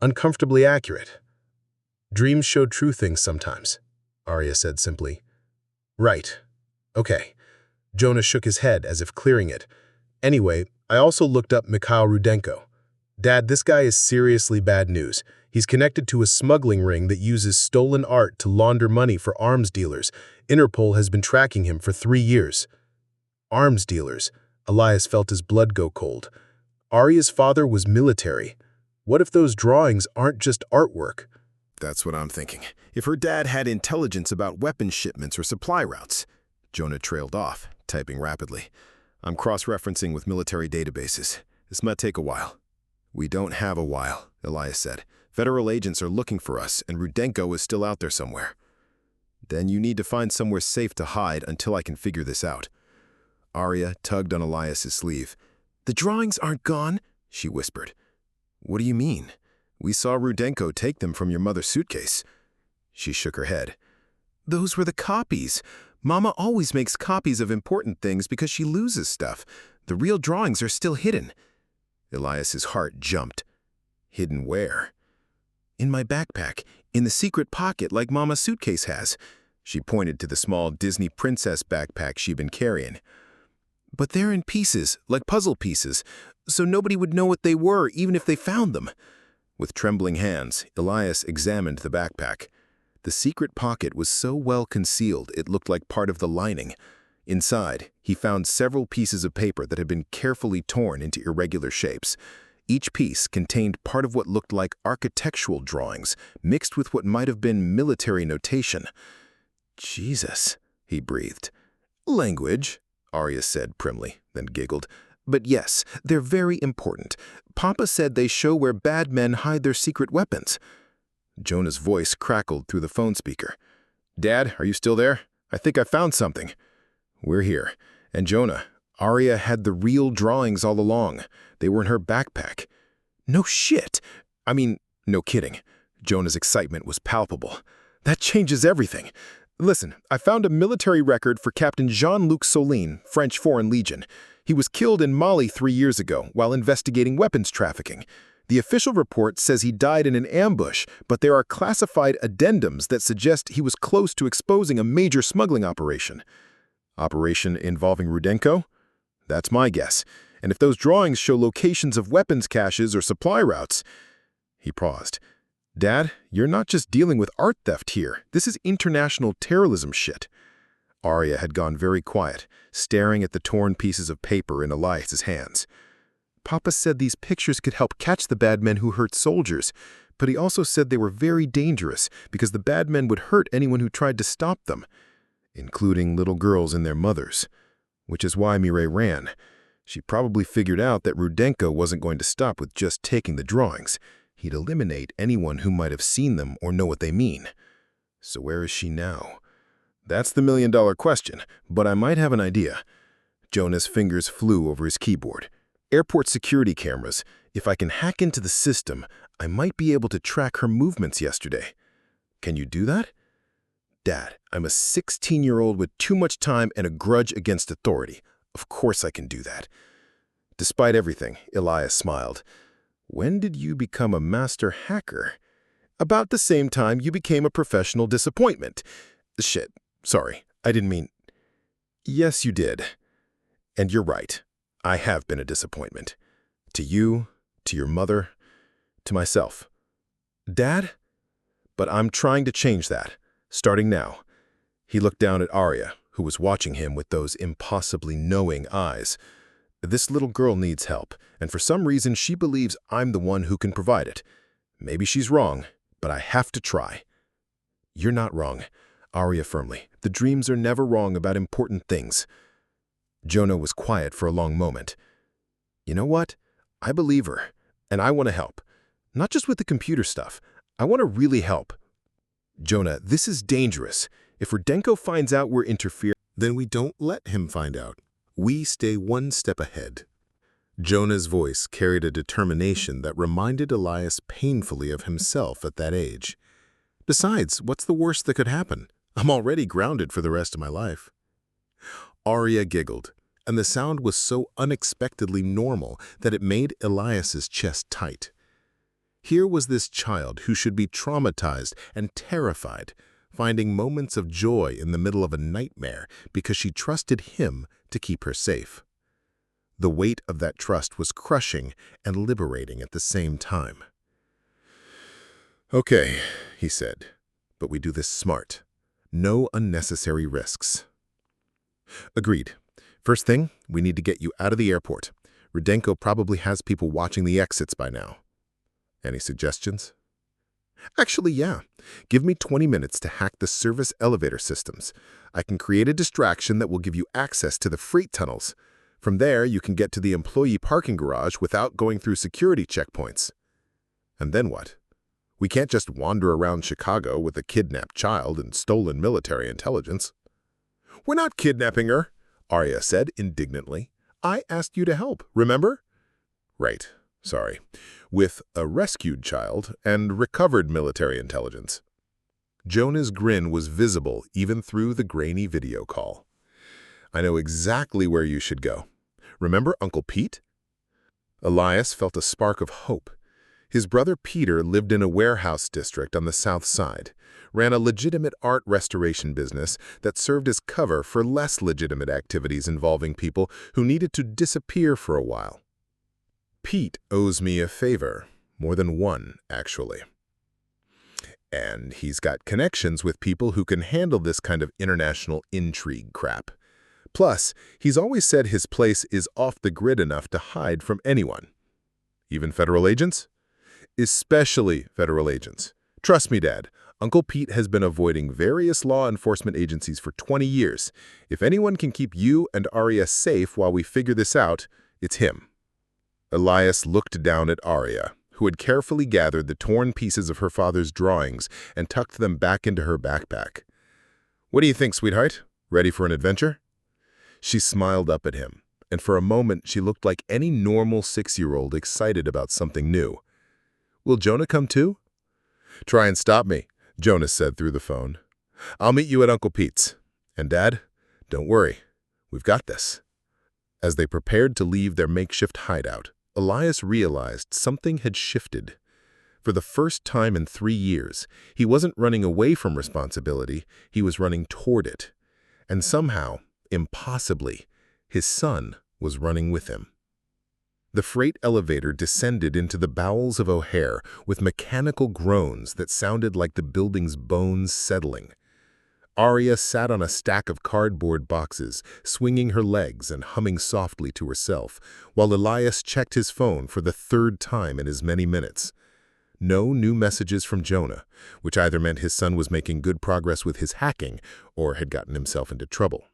uncomfortably accurate. Dreams show true things sometimes, Arya said simply. Right. Okay. Jonah shook his head as if clearing it. Anyway, I also looked up Mikhail Rudenko. Dad, this guy is seriously bad news. He's connected to a smuggling ring that uses stolen art to launder money for arms dealers. Interpol has been tracking him for 3 years. Arms dealers. Elias felt his blood go cold. Arya's father was military. What if those drawings aren't just artwork? That's what I'm thinking. If her dad had intelligence about weapons shipments or supply routes. Jonah trailed off, typing rapidly. I'm cross-referencing with military databases. This might take a while. We don't have a while, Elias said. Federal agents are looking for us, and Rudenko is still out there somewhere. Then you need to find somewhere safe to hide until I can figure this out. Arya tugged on Elias's sleeve. The drawings aren't gone, she whispered. What do you mean? We saw Rudenko take them from your mother's suitcase. She shook her head. Those were the copies. Mama always makes copies of important things because she loses stuff. The real drawings are still hidden. Elias's heart jumped. Hidden where? In my backpack, in the secret pocket like Mama's suitcase has. She pointed to the small Disney princess backpack she'd been carrying. But they're in pieces, like puzzle pieces, so nobody would know what they were even if they found them. With trembling hands, Elias examined the backpack. The secret pocket was so well concealed it looked like part of the lining. Inside, he found several pieces of paper that had been carefully torn into irregular shapes. Each piece contained part of what looked like architectural drawings, mixed with what might have been military notation. Jesus, he breathed. Language, Arya said primly, then giggled. But yes, they're very important. Papa said they show where bad men hide their secret weapons. Jonah's voice crackled through the phone speaker. Dad, are you still there? I think I found something. We're here. And Jonah, Arya had the real drawings all along. They were in her backpack. No shit. I mean, no kidding. Jonah's excitement was palpable. That changes everything. Listen, I found a military record for Captain Jean-Luc Solin, French Foreign Legion. He was killed in Mali 3 years ago while investigating weapons trafficking. The official report says he died in an ambush, but there are classified addendums that suggest he was close to exposing a major smuggling operation. Operation involving Rudenko? That's my guess. And if those drawings show locations of weapons caches or supply routes... He paused. Dad, you're not just dealing with art theft here. This is international terrorism shit. Arya had gone very quiet, staring at the torn pieces of paper in Elias's hands. Papa said these pictures could help catch the bad men who hurt soldiers, but he also said they were very dangerous because the bad men would hurt anyone who tried to stop them, including little girls and their mothers. Which is why Mireille ran. She probably figured out that Rudenko wasn't going to stop with just taking the drawings. He'd eliminate anyone who might have seen them or know what they mean. So where is she now? That's the million-dollar question, but I might have an idea. Jonah's fingers flew over his keyboard. Airport security cameras. If I can hack into the system, I might be able to track her movements yesterday. Can you do that? Dad, I'm a 16-year-old with too much time and a grudge against authority. Of course I can do that. Despite everything, Elias smiled. When did you become a master hacker? About the same time you became a professional disappointment. Shit, sorry, I didn't mean... Yes, you did. And you're right. I have been a disappointment. To you, to your mother, to myself. Dad? But I'm trying to change that, starting now. He looked down at Arya, who was watching him with those impossibly knowing eyes. This little girl needs help, and for some reason she believes I'm the one who can provide it. Maybe she's wrong, but I have to try. You're not wrong, Arya firmly. The dreams are never wrong about important things. Jonah was quiet for a long moment. You know what? I believe her, and I want to help. Not just with the computer stuff. I want to really help. Jonah, this is dangerous. If Rudenko finds out we're interfering, then we don't let him find out. We stay one step ahead. Jonah's voice carried a determination that reminded Elias painfully of himself at that age. Besides, what's the worst that could happen? I'm already grounded for the rest of my life. Arya giggled, and the sound was so unexpectedly normal that it made Elias's chest tight. Here was this child who should be traumatized and terrified, finding moments of joy in the middle of a nightmare because she trusted him to keep her safe. The weight of that trust was crushing and liberating at the same time. "Okay," he said, "but we do this smart. No unnecessary risks." "Agreed. First thing, we need to get you out of the airport. Rudenko probably has people watching the exits by now. Any suggestions?" "Actually, yeah. Give me 20 minutes to hack the service elevator systems. I can create a distraction that will give you access to the freight tunnels. From there, you can get to the employee parking garage without going through security checkpoints." "And then what? We can't just wander around Chicago with a kidnapped child and stolen military intelligence." "We're not kidnapping her," Arya said indignantly. "I asked you to help, remember?" "Right. Sorry. With a rescued child and recovered military intelligence." Jonah's grin was visible even through the grainy video call. "I know exactly where you should go. Remember Uncle Pete?" Elias felt a spark of hope. His brother Peter lived in a warehouse district on the south side, ran a legitimate art restoration business that served as cover for less legitimate activities involving people who needed to disappear for a while. "Pete owes me a favor, more than one, actually. And he's got connections with people who can handle this kind of international intrigue crap. Plus, he's always said his place is off the grid enough to hide from anyone. Even federal agents? Especially federal agents. Trust me, Dad, Uncle Pete has been avoiding various law enforcement agencies for 20 years. If anyone can keep you and Arya safe while we figure this out, it's him." Elias looked down at Arya, who had carefully gathered the torn pieces of her father's drawings and tucked them back into her backpack. "What do you think, sweetheart? Ready for an adventure?" She smiled up at him, and for a moment she looked like any normal 6-year-old excited about something new. "Will Jonah come too?" "Try and stop me," Jonah said through the phone. "I'll meet you at Uncle Pete's. And Dad, don't worry, we've got this." As they prepared to leave their makeshift hideout, Elias realized something had shifted. For the first time in 3 years, he wasn't running away from responsibility, he was running toward it. And somehow, impossibly, his son was running with him. The freight elevator descended into the bowels of O'Hare with mechanical groans that sounded like the building's bones settling. Arya sat on a stack of cardboard boxes, swinging her legs and humming softly to herself, while Elias checked his phone for the 3rd time in as many minutes. No new messages from Jonah, which either meant his son was making good progress with his hacking or had gotten himself into trouble.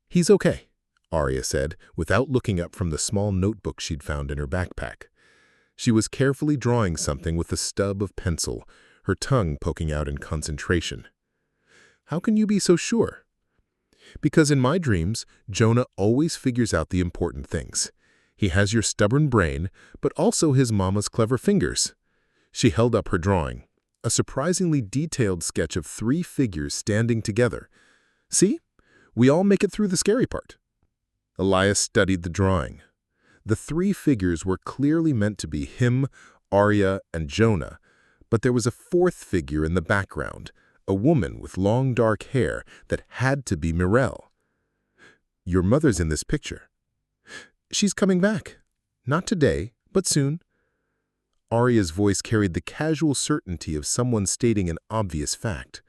"He's okay," Arya said, without looking up from the small notebook she'd found in her backpack. She was carefully drawing something with a stub of pencil, her tongue poking out in concentration. "How can you be so sure?" "Because in my dreams, Jonah always figures out the important things. He has your stubborn brain, but also his mama's clever fingers." She held up her drawing, a surprisingly detailed sketch of 3 figures standing together. "See? We all make it through the scary part." Elias studied the drawing. The 3 figures were clearly meant to be him, Arya, and Jonah, but there was a 4th figure in the background, a woman with long dark hair that had to be Mirelle. "Your mother's in this picture." "She's coming back. Not today, but soon." Arya's voice carried the casual certainty of someone stating an obvious fact.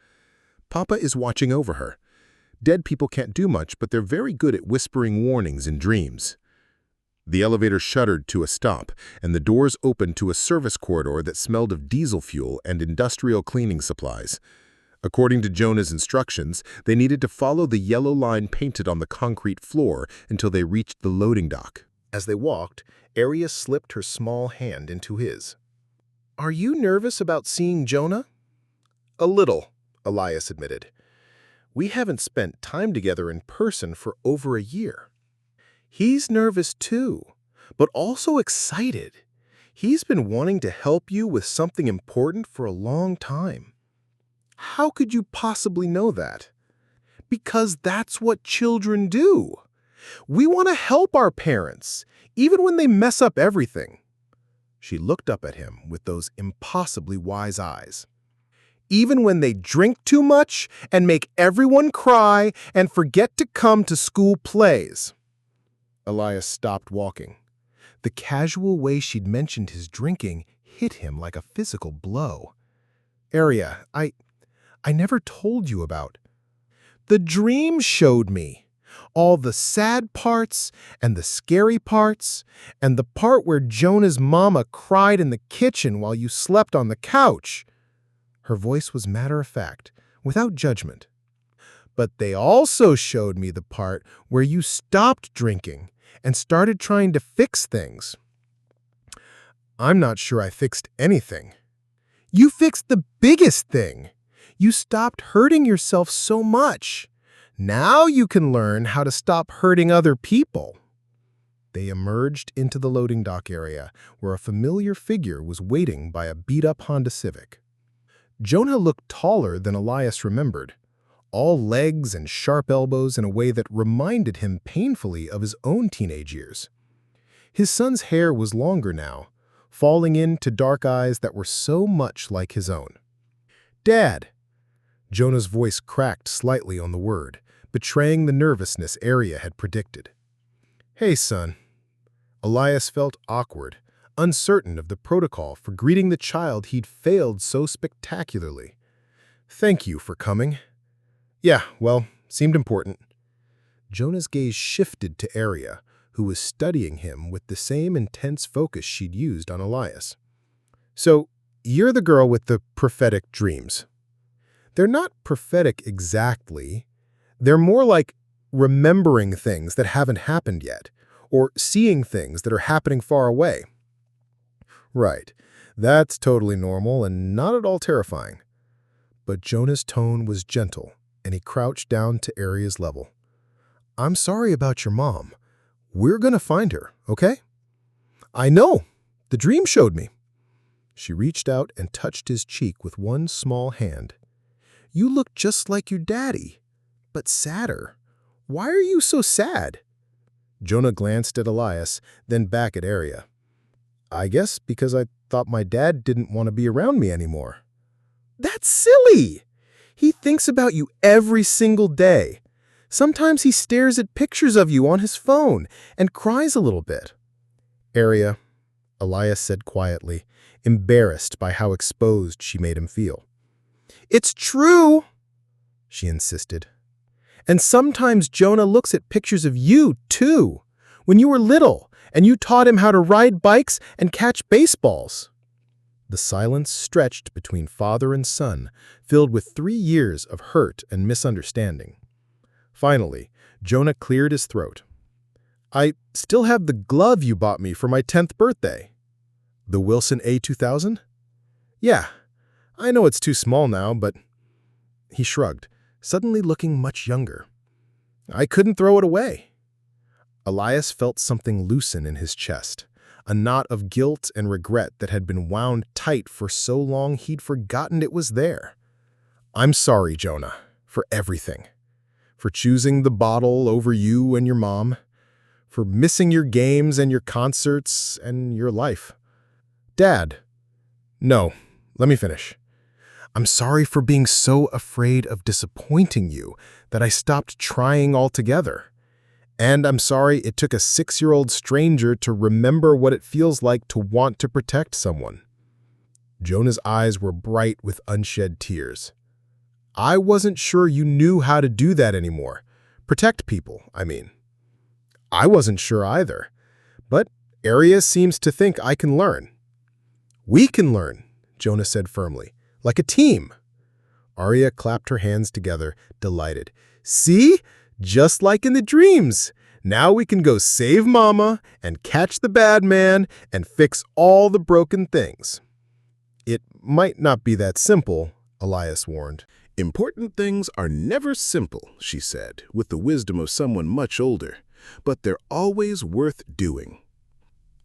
"Papa is watching over her. Dead people can't do much, but they're very good at whispering warnings in dreams." The elevator shuddered to a stop, and the doors opened to a service corridor that smelled of diesel fuel and industrial cleaning supplies. According to Jonah's instructions, they needed to follow the yellow line painted on the concrete floor until they reached the loading dock. As they walked, Arya slipped her small hand into his. "Are you nervous about seeing Jonah?" "A little," Elias admitted. "We haven't spent time together in person for over a year." "He's nervous too, but also excited. He's been wanting to help you with something important for a long time." "How could you possibly know that?" "Because that's what children do. We want to help our parents, even when they mess up everything." She looked up at him with those impossibly wise eyes. "Even when they drink too much and make everyone cry and forget to come to school plays." Elias stopped walking. The casual way she'd mentioned his drinking hit him like a physical blow. "Arya, I never told you about." "The dream showed me. All the sad parts and the scary parts, and the part where Jonah's mama cried in the kitchen while you slept on the couch." Her voice was matter-of-fact, without judgment. "But they also showed me the part where you stopped drinking and started trying to fix things." "I'm not sure I fixed anything." "You fixed the biggest thing. You stopped hurting yourself so much. Now you can learn how to stop hurting other people." They emerged into the loading dock area, where a familiar figure was waiting by a beat-up Honda Civic. Jonah looked taller than Elias remembered, all legs and sharp elbows in a way that reminded him painfully of his own teenage years. His son's hair was longer now, falling into dark eyes that were so much like his own. "Dad!" Jonah's voice cracked slightly on the word, betraying the nervousness Arya had predicted. "Hey, son." Elias felt awkward, uncertain of the protocol for greeting the child he'd failed so spectacularly. "Thank you for coming." "Yeah, well, seemed important." Jonah's gaze shifted to Arya, who was studying him with the same intense focus she'd used on Elias. "So, you're the girl with the prophetic dreams." "They're not prophetic exactly. They're more like remembering things that haven't happened yet, or seeing things that are happening far away." "Right. That's totally normal and not at all terrifying." But Jonah's tone was gentle, and he crouched down to Arya's level. "I'm sorry about your mom. We're gonna find her, okay?" "I know. The dream showed me." She reached out and touched his cheek with one small hand. "You look just like your daddy, but sadder. Why are you so sad?" Jonah glanced at Elias, then back at Arya. "I guess because I thought my dad didn't want to be around me anymore." "That's silly! He thinks about you every single day. Sometimes he stares at pictures of you on his phone and cries a little bit." "Arya," Elias said quietly, embarrassed by how exposed she made him feel. "It's true," she insisted. "And sometimes Jonah looks at pictures of you, too, when you were little, and you taught him how to ride bikes and catch baseballs." The silence stretched between father and son, filled with 3 years of hurt and misunderstanding. Finally, Jonah cleared his throat. "I still have the glove you bought me for my 10th birthday." "The Wilson A2000? "Yeah, I know it's too small now, but—" He shrugged, suddenly looking much younger. "I couldn't throw it away." Elias felt something loosen in his chest, a knot of guilt and regret that had been wound tight for so long he'd forgotten it was there. "I'm sorry, Jonah, for everything. For choosing the bottle over you and your mom. For missing your games and your concerts and your life." "Dad." "No, let me finish. I'm sorry for being so afraid of disappointing you that I stopped trying altogether. And I'm sorry it took a 6-year-old stranger to remember what it feels like to want to protect someone." Jonah's eyes were bright with unshed tears. "I wasn't sure you knew how to do that anymore. Protect people, I mean. I wasn't sure either. But Arya seems to think I can learn." "We can learn," Jonah said firmly. "Like a team." Arya clapped her hands together, delighted. "See? Just like in the dreams. Now we can go save Mama and catch the bad man and fix all the broken things. It might not be that simple, Elias warned. Important things are never simple, she said, with the wisdom of someone much older, but they're always worth doing.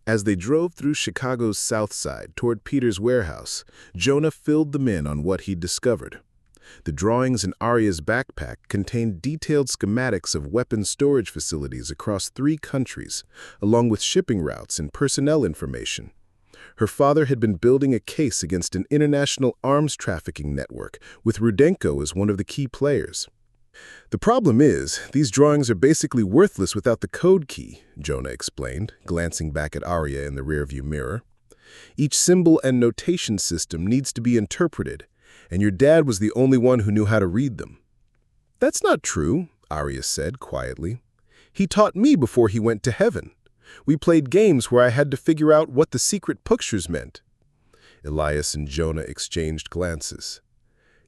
As they drove through Chicago's South Side toward Peter's warehouse, Jonah filled them in on what he'd discovered. The drawings in Arya's backpack contained detailed schematics of weapons storage facilities across 3 countries, along with shipping routes and personnel information. Her father had been building a case against an international arms trafficking network, with Rudenko as one of the key players. The problem is, these drawings are basically worthless without the code key, Jonah explained, glancing back at Arya in the rearview mirror. Each symbol and notation system needs to be interpreted, and your dad was the only one who knew how to read them. That's not true, Arya said quietly. He taught me before he went to heaven. We played games where I had to figure out what the secret pictures meant. Elias and Jonah exchanged glances.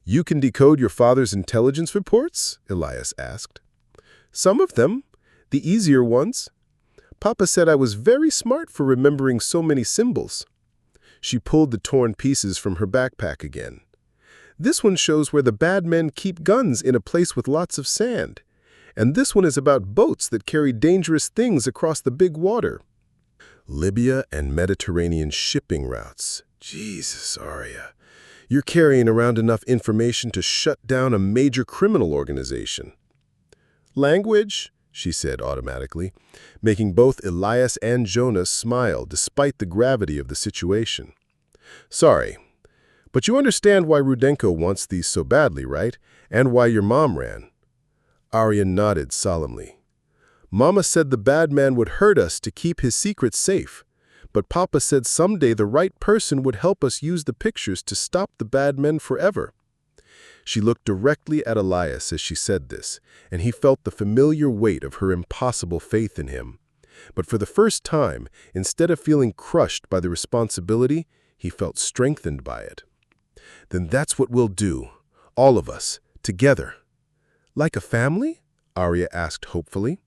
You can decode your father's intelligence reports? Elias asked. Some of them, the easier ones. Papa said I was very smart for remembering so many symbols. She pulled the torn pieces from her backpack again. This one shows where the bad men keep guns in a place with lots of sand. And this one is about boats that carry dangerous things across the big water. Libya and Mediterranean shipping routes. Jesus, Arya. You're carrying around enough information to shut down a major criminal organization. Language, she said automatically, making both Elias and Jonah smile despite the gravity of the situation. Sorry, but you understand why Rudenko wants these so badly, right? And why your mom ran. Arya nodded solemnly. Mama said the bad man would hurt us to keep his secrets safe. But Papa said someday the right person would help us use the pictures to stop the bad men forever. She looked directly at Elias as she said this, and he felt the familiar weight of her impossible faith in him. But for the first time, instead of feeling crushed by the responsibility, he felt strengthened by it. Then that's what we'll do, all of us, together. Like a family? Arya asked hopefully.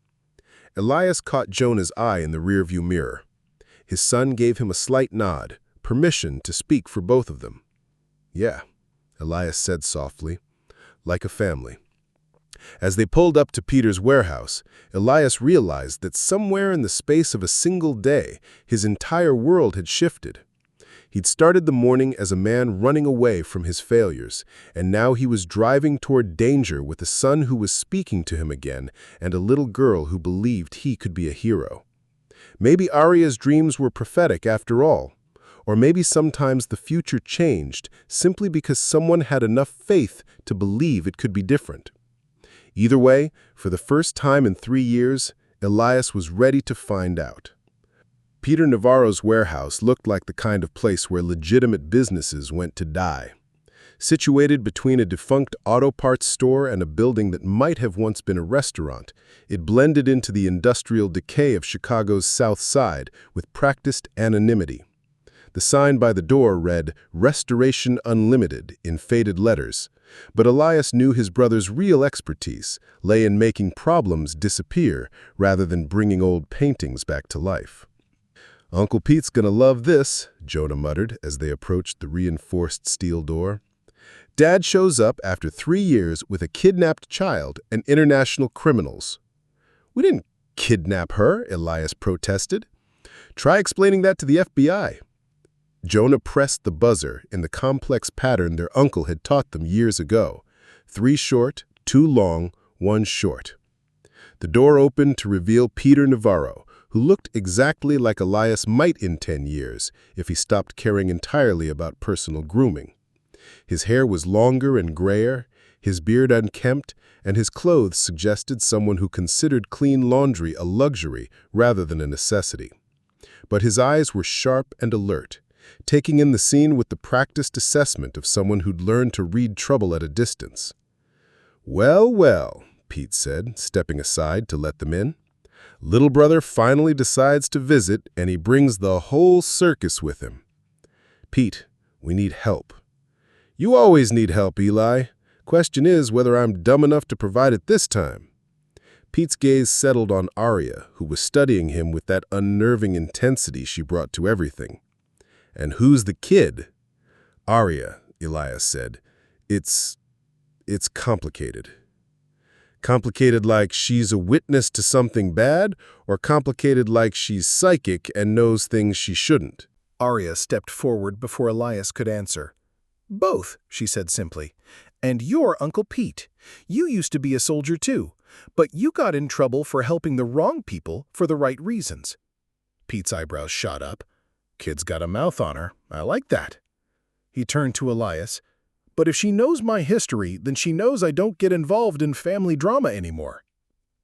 Elias caught Jonah's eye in the rearview mirror. His son gave him a slight nod, permission to speak for both of them. Yeah, Elias said softly, like a family. As they pulled up to Peter's warehouse, Elias realized that somewhere in the space of a single day, his entire world had shifted. He'd started the morning as a man running away from his failures, and now he was driving toward danger with a son who was speaking to him again and a little girl who believed he could be a hero. Maybe Arya's dreams were prophetic after all, or maybe sometimes the future changed simply because someone had enough faith to believe it could be different. Either way, for the first time in 3 years, Elias was ready to find out. Peter Navarro's warehouse looked like the kind of place where legitimate businesses went to die. Situated between a defunct auto parts store and a building that might have once been a restaurant, it blended into the industrial decay of Chicago's South Side with practiced anonymity. The sign by the door read, "Restoration Unlimited," in faded letters, but Elias knew his brother's real expertise lay in making problems disappear rather than bringing old paintings back to life. "Uncle Pete's gonna love this," Jonah muttered as they approached the reinforced steel door. Dad shows up after 3 years with a kidnapped child and international criminals. "We didn't kidnap her," Elias protested. "Try explaining that to the FBI. Jonah pressed the buzzer in the complex pattern their uncle had taught them years ago. 3 short, 2 long, 1 short. The door opened to reveal Peter Navarro, who looked exactly like Elias might in 10 years if he stopped caring entirely about personal grooming. His hair was longer and grayer, his beard unkempt, and his clothes suggested someone who considered clean laundry a luxury rather than a necessity. But his eyes were sharp and alert, taking in the scene with the practiced assessment of someone who'd learned to read trouble at a distance. "Well, well," Pete said, stepping aside to let them in. "Little brother finally decides to visit, and he brings the whole circus with him. Pete, we need help." "You always need help, Eli. Question is whether I'm dumb enough to provide it this time." Pete's gaze settled on Arya, who was studying him with that unnerving intensity she brought to everything. "And who's the kid?" "Arya," Elias said. It's complicated." "Complicated like she's a witness to something bad, or complicated like she's psychic and knows things she shouldn't?" Arya stepped forward before Elias could answer. "Both," she said simply. "And you're Uncle Pete. You used to be a soldier too, but you got in trouble for helping the wrong people for the right reasons." Pete's eyebrows shot up. "Kid's got a mouth on her. I like that." He turned to Elias. "But if she knows my history, then she knows I don't get involved in family drama anymore."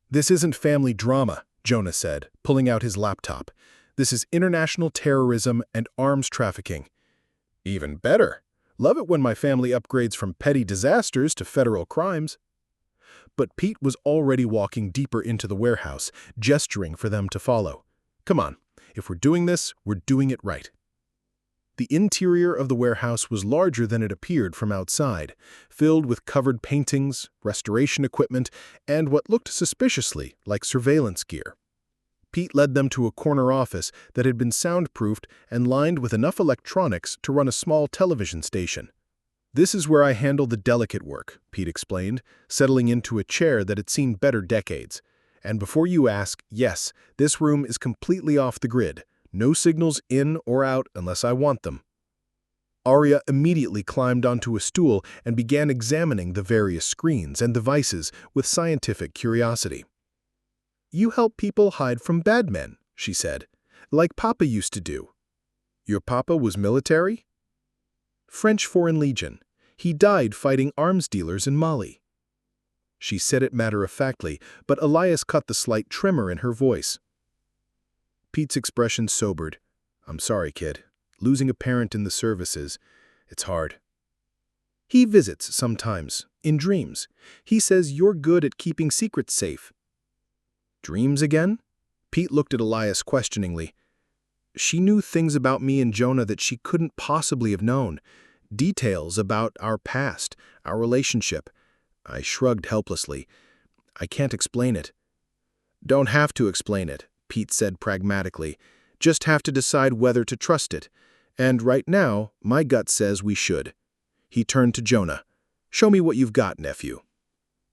"This isn't family drama," Jonah said, pulling out his laptop. "This is international terrorism and arms trafficking." "Even better. Love it when my family upgrades from petty disasters to federal crimes." But Pete was already walking deeper into the warehouse, gesturing for them to follow. "Come on. If we're doing this, we're doing it right." The interior of the warehouse was larger than it appeared from outside, filled with covered paintings, restoration equipment, and what looked suspiciously like surveillance gear. Pete led them to a corner office that had been soundproofed and lined with enough electronics to run a small television station. "This is where I handle the delicate work," Pete explained, settling into a chair that had seen better decades. "And before you ask, yes, this room is completely off the grid. No signals in or out unless I want them." Arya immediately climbed onto a stool and began examining the various screens and devices with scientific curiosity. "You help people hide from bad men," she said, "like Papa used to do." "Your Papa was military?" "French Foreign Legion. He died fighting arms dealers in Mali." She said it matter-of-factly, but Elias caught the slight tremor in her voice. Pete's expression sobered. "I'm sorry, kid. Losing a parent in the services, it's hard." "He visits sometimes, in dreams. He says you're good at keeping secrets safe." "Dreams again?" Pete looked at Elias questioningly. "She knew things about me and Jonah that she couldn't possibly have known. Details about our past, our relationship." I shrugged helplessly. "I can't explain it." "Don't have to explain it," Pete said pragmatically. "Just have to decide whether to trust it. And right now, my gut says we should." He turned to Jonah. "Show me what you've got, nephew."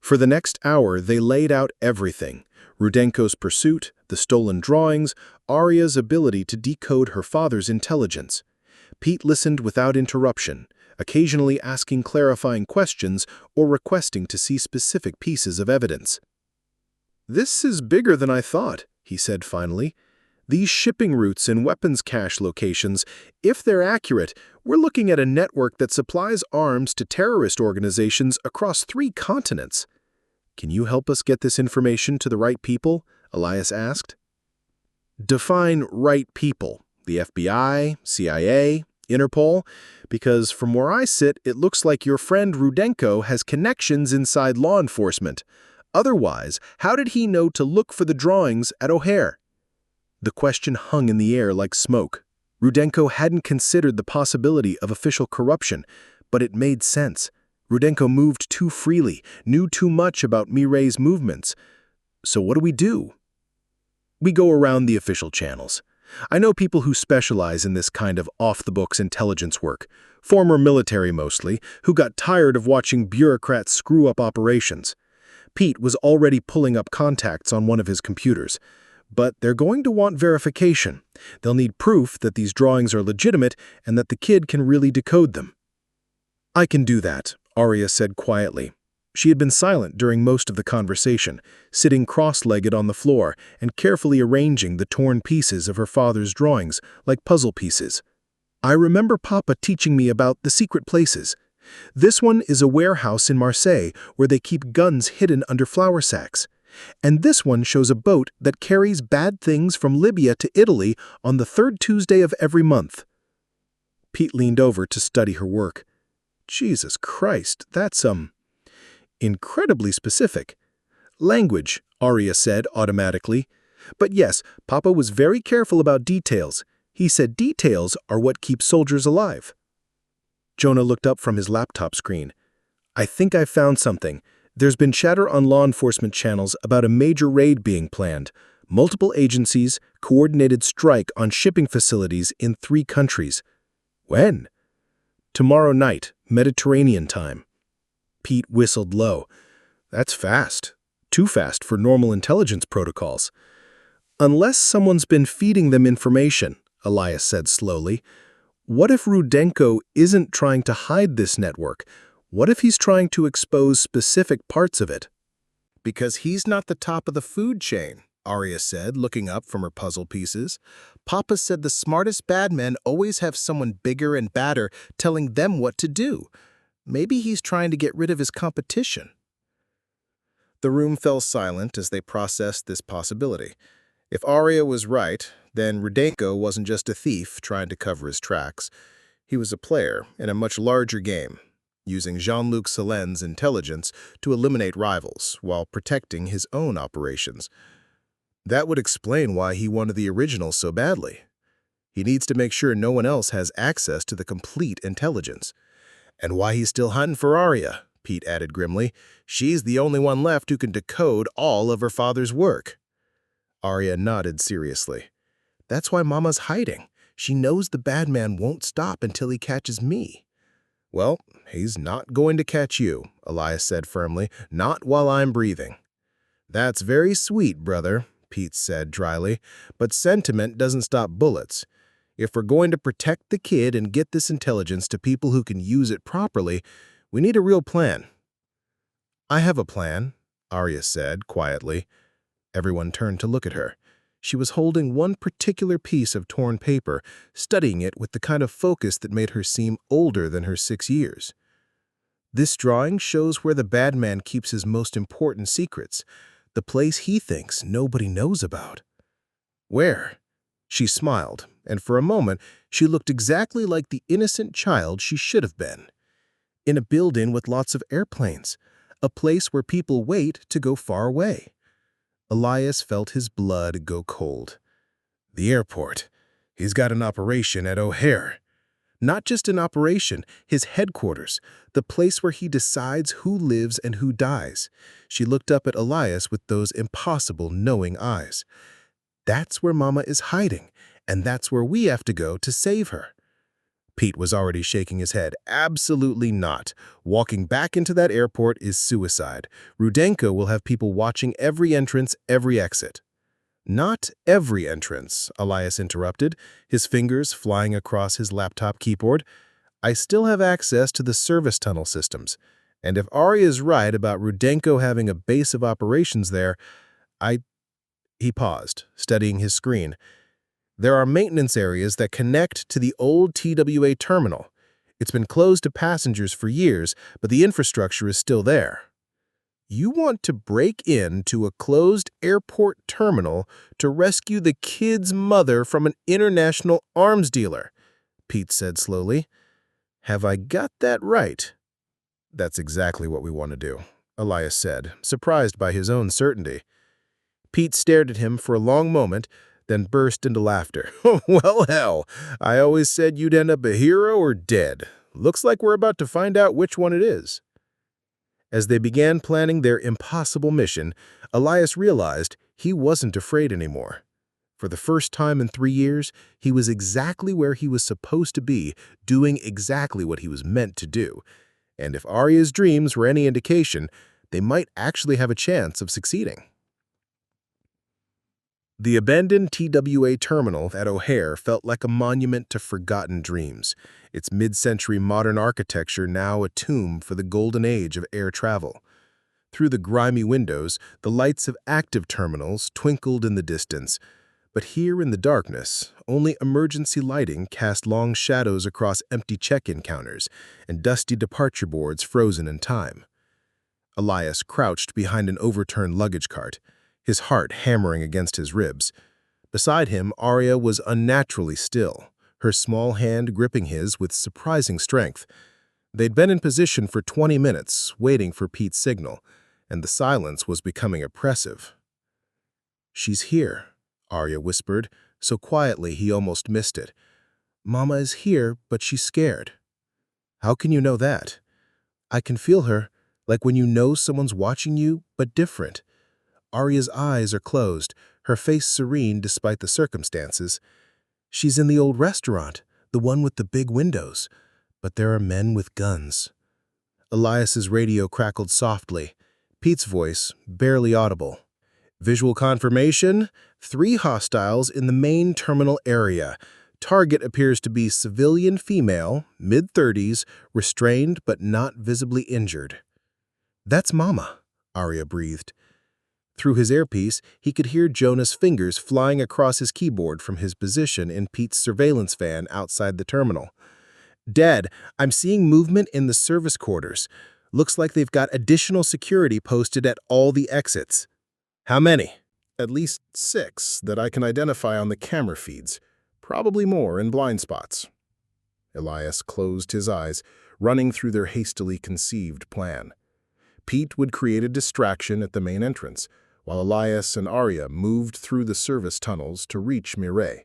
For the next hour, they laid out everything. Rudenko's pursuit, the stolen drawings, Arya's ability to decode her father's intelligence. Pete listened without interruption, occasionally asking clarifying questions or requesting to see specific pieces of evidence. "This is bigger than I thought," he said finally. "These shipping routes and weapons cache locations, if they're accurate, we're looking at a network that supplies arms to terrorist organizations across 3 continents. Can you help us get this information to the right people?" Elias asked. "Define right people. The FBI, CIA, Interpol? Because from where I sit, it looks like your friend Rudenko has connections inside law enforcement. Otherwise, how did he know to look for the drawings at O'Hare?" The question hung in the air like smoke. Rudenko hadn't considered the possibility of official corruption, but it made sense. Rudenko moved too freely, knew too much about Mireille's movements. So what do? We go around the official channels. I know people who specialize in this kind of off-the-books intelligence work, former military mostly, who got tired of watching bureaucrats screw up operations. Pete was already pulling up contacts on one of his computers. But they're going to want verification. They'll need proof that these drawings are legitimate and that the kid can really decode them. "I can do that," Arya said quietly. She had been silent during most of the conversation, sitting cross-legged on the floor and carefully arranging the torn pieces of her father's drawings like puzzle pieces. "I remember Papa teaching me about the secret places. This one is a warehouse in Marseille where they keep guns hidden under flour sacks. And this one shows a boat that carries bad things from Libya to Italy on the 3rd Tuesday of every month." Pete leaned over to study her work. "Jesus Christ, that's, incredibly specific." "Language," Arya said automatically. "But yes, Papa was very careful about details. He said details are what keep soldiers alive." Jonah looked up from his laptop screen. "I think I found something. There's been chatter on law enforcement channels about a major raid being planned. Multiple agencies, coordinated strike on shipping facilities in 3 countries. When? Tomorrow night, Mediterranean time. Pete whistled low. That's fast. Too fast for normal intelligence protocols. Unless someone's been feeding them information, Elias said slowly. What if Rudenko isn't trying to hide this network? What if he's trying to expose specific parts of it? Because he's not the top of the food chain, Arya said, looking up from her puzzle pieces. Papa said the smartest bad men always have someone bigger and badder telling them what to do. Maybe he's trying to get rid of his competition. The room fell silent as they processed this possibility. If Arya was right, then Rudenko wasn't just a thief trying to cover his tracks. He was a player in a much larger game, using Jean-Luc Solen's intelligence to eliminate rivals while protecting his own operations. That would explain why he wanted the original so badly. He needs to make sure no one else has access to the complete intelligence. And why he's still hunting for Arya, Pete added grimly. She's the only one left who can decode all of her father's work. Arya nodded seriously. That's why Mama's hiding. She knows the bad man won't stop until he catches me. Well, he's not going to catch you, Elias said firmly. Not while I'm breathing. That's very sweet, brother, Pete said dryly, but sentiment doesn't stop bullets. If we're going to protect the kid and get this intelligence to people who can use it properly, we need a real plan. I have a plan, Arya said quietly. Everyone turned to look at her. She was holding one particular piece of torn paper, studying it with the kind of focus that made her seem older than her 6 years. This drawing shows where the bad man keeps his most important secrets, the place he thinks nobody knows about. Where? She smiled, and for a moment she looked exactly like the innocent child she should have been. In a building with lots of airplanes, a place where people wait to go far away. Elias felt his blood go cold. The airport. He's got an operation at O'Hare. Not just an operation, his headquarters, the place where he decides who lives and who dies. She looked up at Elias with those impossible, knowing eyes. That's where Mama is hiding, and that's where we have to go to save her. Pete was already shaking his head. Absolutely not. Walking back into that airport is suicide. Rudenko will have people watching every entrance, every exit. Not every entrance, Elias interrupted, his fingers flying across his laptop keyboard. I still have access to the service tunnel systems. And if Arya is right about Rudenko having a base of operations there, He paused, studying his screen. There are maintenance areas that connect to the old TWA terminal. It's been closed to passengers for years, but the infrastructure is still there. You want to break into a closed airport terminal to rescue the kid's mother from an international arms dealer, Pete said slowly. Have I got that right? That's exactly what we want to do, Elias said, surprised by his own certainty. Pete stared at him for a long moment, then burst into laughter. Well, hell, I always said you'd end up a hero or dead. Looks like we're about to find out which one it is. As they began planning their impossible mission, Elias realized he wasn't afraid anymore. For the first time in 3 years, he was exactly where he was supposed to be, doing exactly what he was meant to do. And if Arya's dreams were any indication, they might actually have a chance of succeeding. The abandoned TWA terminal at O'Hare felt like a monument to forgotten dreams, its mid-century modern architecture now a tomb for the golden age of air travel. Through the grimy windows, the lights of active terminals twinkled in the distance, but here in the darkness, only emergency lighting cast long shadows across empty check-in counters and dusty departure boards frozen in time. Elias crouched behind an overturned luggage cart, his heart hammering against his ribs. Beside him, Arya was unnaturally still, her small hand gripping his with surprising strength. They'd been in position for 20 minutes, waiting for Pete's signal, and the silence was becoming oppressive. She's here, Arya whispered, so quietly he almost missed it. Mama is here, but she's scared. How can you know that? I can feel her, Like when you know someone's watching you, but different. Arya's eyes are closed, her face serene despite the circumstances. She's in the old restaurant, the one with the big windows. But there are men with guns. Elias's radio crackled softly. Pete's voice, barely audible. Visual confirmation, 3 hostiles in the main terminal area. Target appears to be civilian female, mid-30s, restrained but not visibly injured. That's Mama, Arya breathed. Through his earpiece, he could hear Jonah's fingers flying across his keyboard from his position in Pete's surveillance van outside the terminal. Dad, I'm seeing movement in the service quarters. Looks like they've got additional security posted at all the exits. How many? At least 6 that I can identify on the camera feeds. Probably more in blind spots. Elias closed his eyes, running through their hastily conceived plan. Pete would create a distraction at the main entrance, while Elias and Arya moved through the service tunnels to reach Mireille.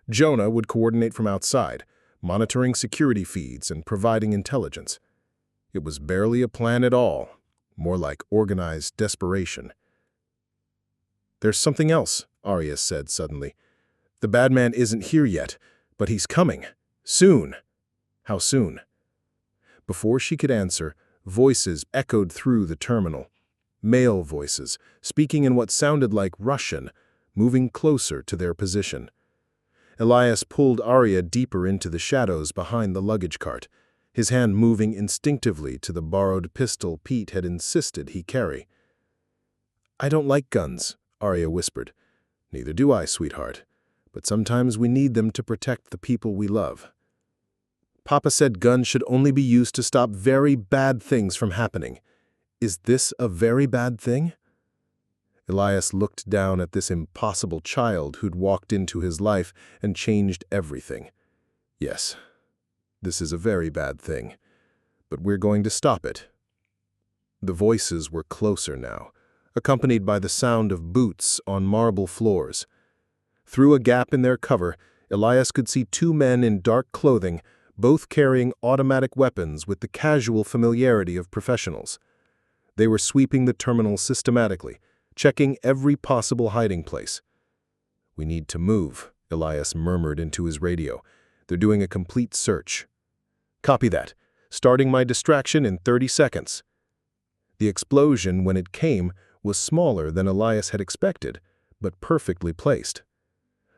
Jonah would coordinate from outside, monitoring security feeds and providing intelligence. It was barely a plan at all, more like organized desperation. There's something else, Arya said suddenly. The bad man isn't here yet, but he's coming. Soon. How soon? Before she could answer, voices echoed through the terminal. Male voices, speaking in what sounded like Russian, moving closer to their position. Elias pulled Arya deeper into the shadows behind the luggage cart, his hand moving instinctively to the borrowed pistol Pete had insisted he carry. I don't like guns, Arya whispered. Neither do I, sweetheart. But sometimes we need them to protect the people we love. Papa said guns should only be used to stop very bad things from happening. Is this a very bad thing? Elias looked down at this impossible child who'd walked into his life and changed everything. Yes, this is a very bad thing, but we're going to stop it. The voices were closer now, accompanied by the sound of boots on marble floors. Through a gap in their cover, Elias could see 2 men in dark clothing, both carrying automatic weapons with the casual familiarity of professionals. They were sweeping the terminal systematically, checking every possible hiding place. We need to move, Elias murmured into his radio. They're doing a complete search. Copy that. Starting my distraction in 30 seconds. The explosion, when it came, was smaller than Elias had expected, but perfectly placed.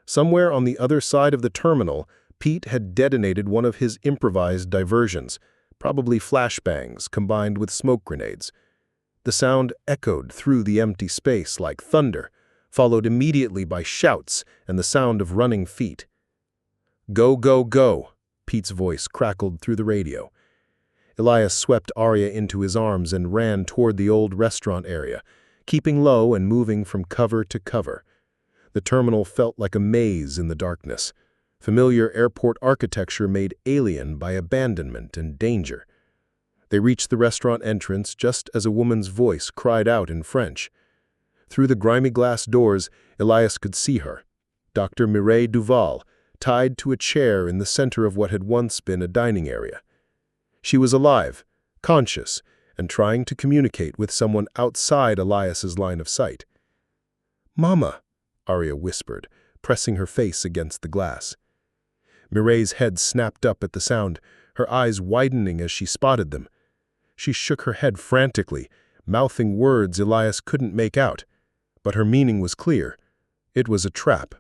Somewhere on the other side of the terminal, Pete had detonated one of his improvised diversions, probably flashbangs combined with smoke grenades. The sound echoed through the empty space like thunder, followed immediately by shouts and the sound of running feet. Go, go, go, Pete's voice crackled through the radio. Elias swept Arya into his arms and ran toward the old restaurant area, keeping low and moving from cover to cover. The terminal felt like a maze in the darkness, familiar airport architecture made alien by abandonment and danger. They reached the restaurant entrance just as a woman's voice cried out in French. Through the grimy glass doors, Elias could see her, Dr. Mireille Duval, tied to a chair in the center of what had once been a dining area. She was alive, conscious, and trying to communicate with someone outside Elias's line of sight. Mama, Arya whispered, pressing her face against the glass. Mireille's head snapped up at the sound, her eyes widening as she spotted them. She shook her head frantically, mouthing words Elias couldn't make out, but her meaning was clear. It was a trap.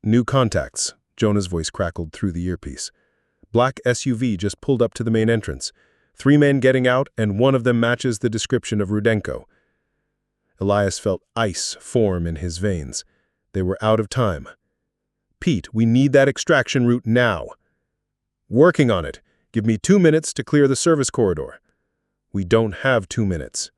New contacts, Jonah's voice crackled through the earpiece. Black SUV just pulled up to the main entrance. 3 men getting out, and one of them matches the description of Rudenko. Elias felt ice form in his veins. They were out of time. Pete, we need that extraction route now. Working on it. Give me 2 minutes to clear the service corridor. We don't have 2 minutes.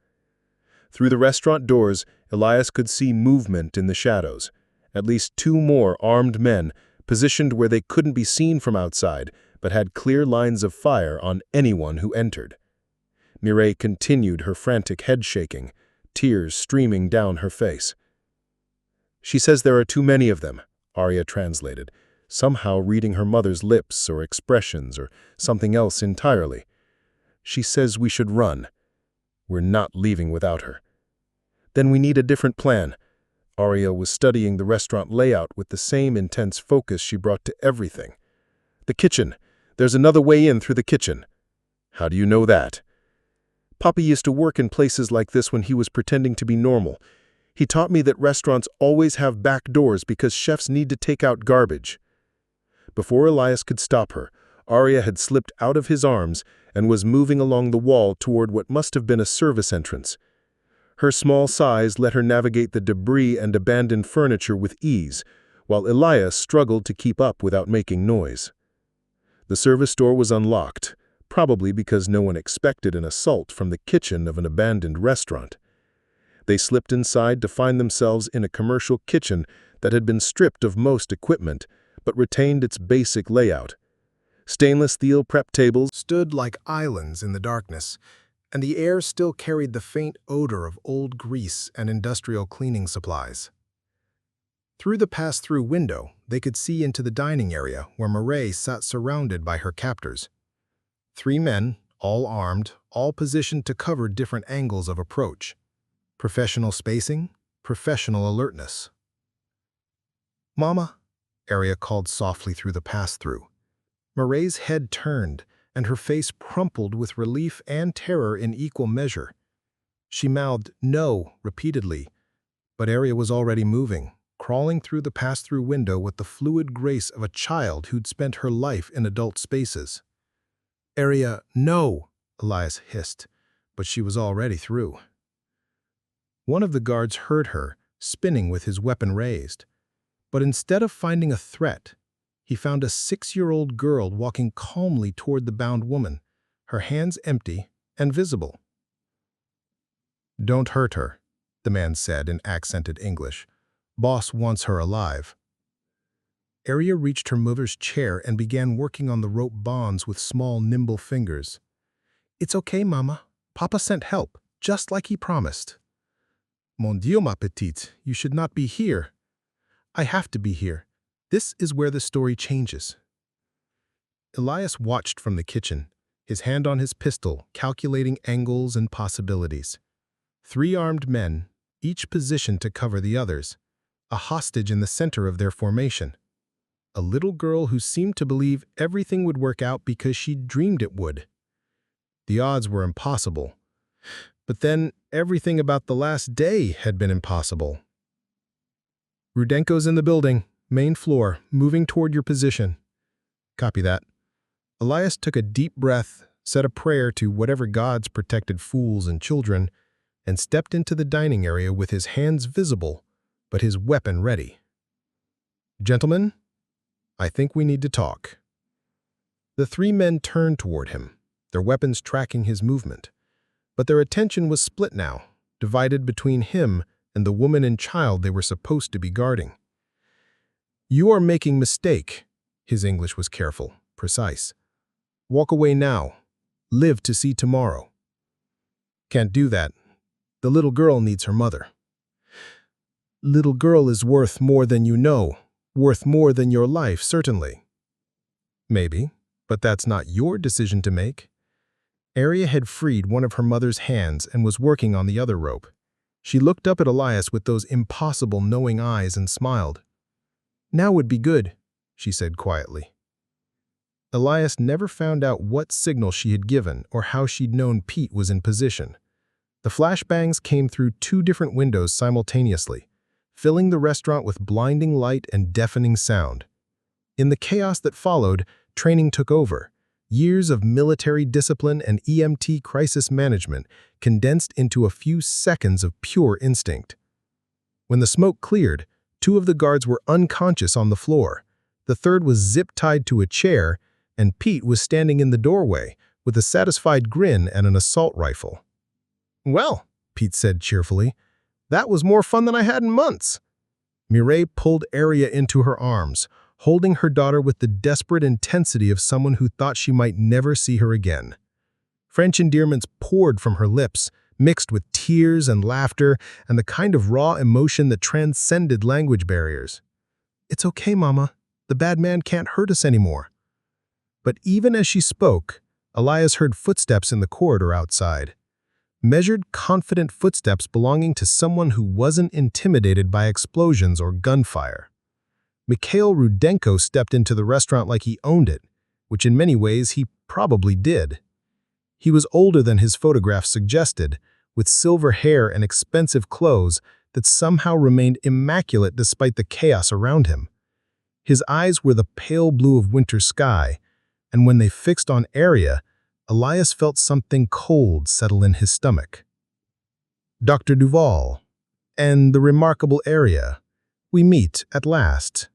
Through the restaurant doors, Elias could see movement in the shadows. At least 2 more armed men, positioned where they couldn't be seen from outside, but had clear lines of fire on anyone who entered. Mireille continued her frantic head shaking, tears streaming down her face. She says there are too many of them, Arya translated, somehow reading her mother's lips or expressions or something else entirely. She says we should run. We're not leaving without her. Then we need a different plan. Arya was studying the restaurant layout with the same intense focus she brought to everything. The kitchen. There's another way in through the kitchen. How do you know that? Papa used to work in places like this when he was pretending to be normal. He taught me that restaurants always have back doors because chefs need to take out garbage. Before Elias could stop her, Arya had slipped out of his arms and was moving along the wall toward what must have been a service entrance. Her small size let her navigate the debris and abandoned furniture with ease, while Elias struggled to keep up without making noise. The service door was unlocked, probably because no one expected an assault from the kitchen of an abandoned restaurant. They slipped inside to find themselves in a commercial kitchen that had been stripped of most equipment, but retained its basic layout. Stainless steel prep tables Stood like islands in the darkness, and the air still carried the faint odor of old grease and industrial cleaning supplies. Through the pass-through window, they could see into the dining area where Mireille sat surrounded by her captors. 3 men, all armed, all positioned to cover different angles of approach. Professional spacing, professional alertness. "Mama," Arya called softly through the pass-through. Mireille's head turned, and her face crumpled with relief and terror in equal measure. She mouthed "no" repeatedly, but Arya was already moving, crawling through the pass-through window with the fluid grace of a child who'd spent her life in adult spaces. "Arya, no," Elias hissed, but she was already through. One of the guards heard her, spinning with his weapon raised. But instead of finding a threat, he found a 6-year-old girl walking calmly toward the bound woman, her hands empty and visible. "Don't hurt her," the man said in accented English. "Boss wants her alive." Arya reached her mother's chair and began working on the rope bonds with small, nimble fingers. "It's okay, Mama. Papa sent help, just like he promised." "Mon Dieu, ma petite, you should not be here." "I have to be here. This is where the story changes." Elias watched from the kitchen, his hand on his pistol, calculating angles and possibilities. 3 armed men, each positioned to cover the others, a hostage in the center of their formation. A little girl who seemed to believe everything would work out because she dreamed it would. The odds were impossible. But then everything about the last day had been impossible. "Rudenko's in the building, main floor, moving toward your position." "Copy that." Elias took a deep breath, said a prayer to whatever gods protected fools and children, and stepped into the dining area with his hands visible, but his weapon ready. "Gentlemen, I think we need to talk." The 3 men turned toward him, their weapons tracking his movement. But their attention was split now, divided between him and the woman and child they were supposed to be guarding. "You are making mistake." His English was careful, precise. "Walk away now. Live to see tomorrow." "Can't do that. The little girl needs her mother." "Little girl is worth more than you know, worth more than your life, certainly." "Maybe, but that's not your decision to make." Arya had freed one of her mother's hands and was working on the other rope. She looked up at Elias with those impossible knowing eyes and smiled. "Now would be good," she said quietly. Elias never found out what signal she had given or how she'd known Pete was in position. The flashbangs came through 2 different windows simultaneously, filling the restaurant with blinding light and deafening sound. In the chaos that followed, training took over. Years of military discipline and EMT crisis management condensed into a few seconds of pure instinct. When the smoke cleared, 2 of the guards were unconscious on the floor. The third was zip-tied to a chair, and Pete was standing in the doorway with a satisfied grin and an assault rifle. "Well," Pete said cheerfully, "that was more fun than I had in months." Mireille pulled Arya into her arms, holding her daughter with the desperate intensity of someone who thought she might never see her again. French endearments poured from her lips, mixed with tears and laughter and the kind of raw emotion that transcended language barriers. "It's okay, Mama. The bad man can't hurt us anymore." But even as she spoke, Elias heard footsteps in the corridor outside. measured, confident footsteps belonging to someone who wasn't intimidated by explosions or gunfire. Mikhail Rudenko stepped into the restaurant like he owned it, which in many ways he probably did. He was older than his photograph suggested, with silver hair and expensive clothes that somehow remained immaculate despite the chaos around him. His eyes were the pale blue of winter sky, and when they fixed on Arya, Elias felt something cold settle in his stomach. Dr. Duval, and the remarkable Arya, we meet at last.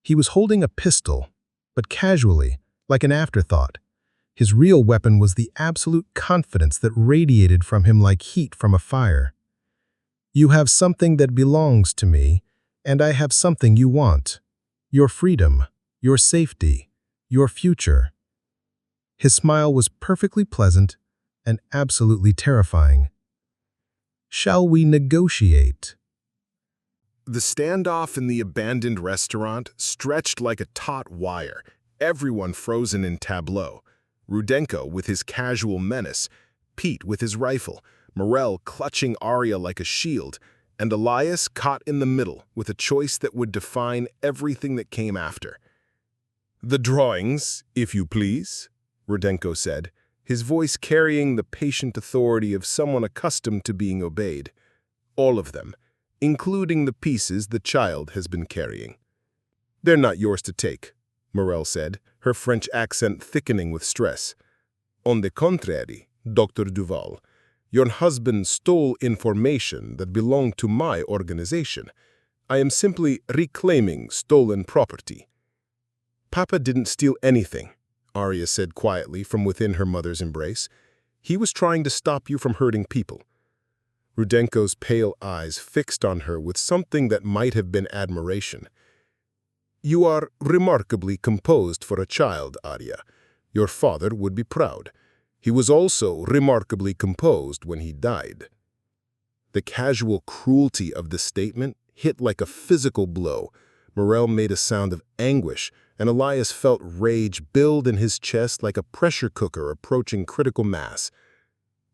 He was holding a pistol, but casually, like an afterthought. His real weapon was the absolute confidence that radiated from him like heat from a fire. You have something that belongs to me, and I have something you want. Your freedom, your safety, your future. His smile was perfectly pleasant and absolutely terrifying. Shall we negotiate? The standoff in the abandoned restaurant stretched like a taut wire, everyone frozen in tableau. Rudenko with his casual menace, Pete with his rifle, Morel clutching Arya like a shield, and Elias caught in the middle with a choice that would define everything that came after. "The drawings, if you please," Rudenko said, his voice carrying the patient authority of someone accustomed to being obeyed. "All of them, including the pieces the child has been carrying." "They're not yours to take," Morel said, her French accent thickening with stress. "On the contrary, Dr. Duval, your husband stole information that belonged to my organization. I am simply reclaiming stolen property." "Papa didn't steal anything," Arya said quietly from within her mother's embrace. "He was trying to stop you from hurting people." Rudenko's pale eyes fixed on her with something that might have been admiration. "You are remarkably composed for a child, Arya. Your father would be proud. He was also remarkably composed when he died." The casual cruelty of the statement hit like a physical blow. Morel made a sound of anguish, and Elias felt rage build in his chest like a pressure cooker approaching critical mass.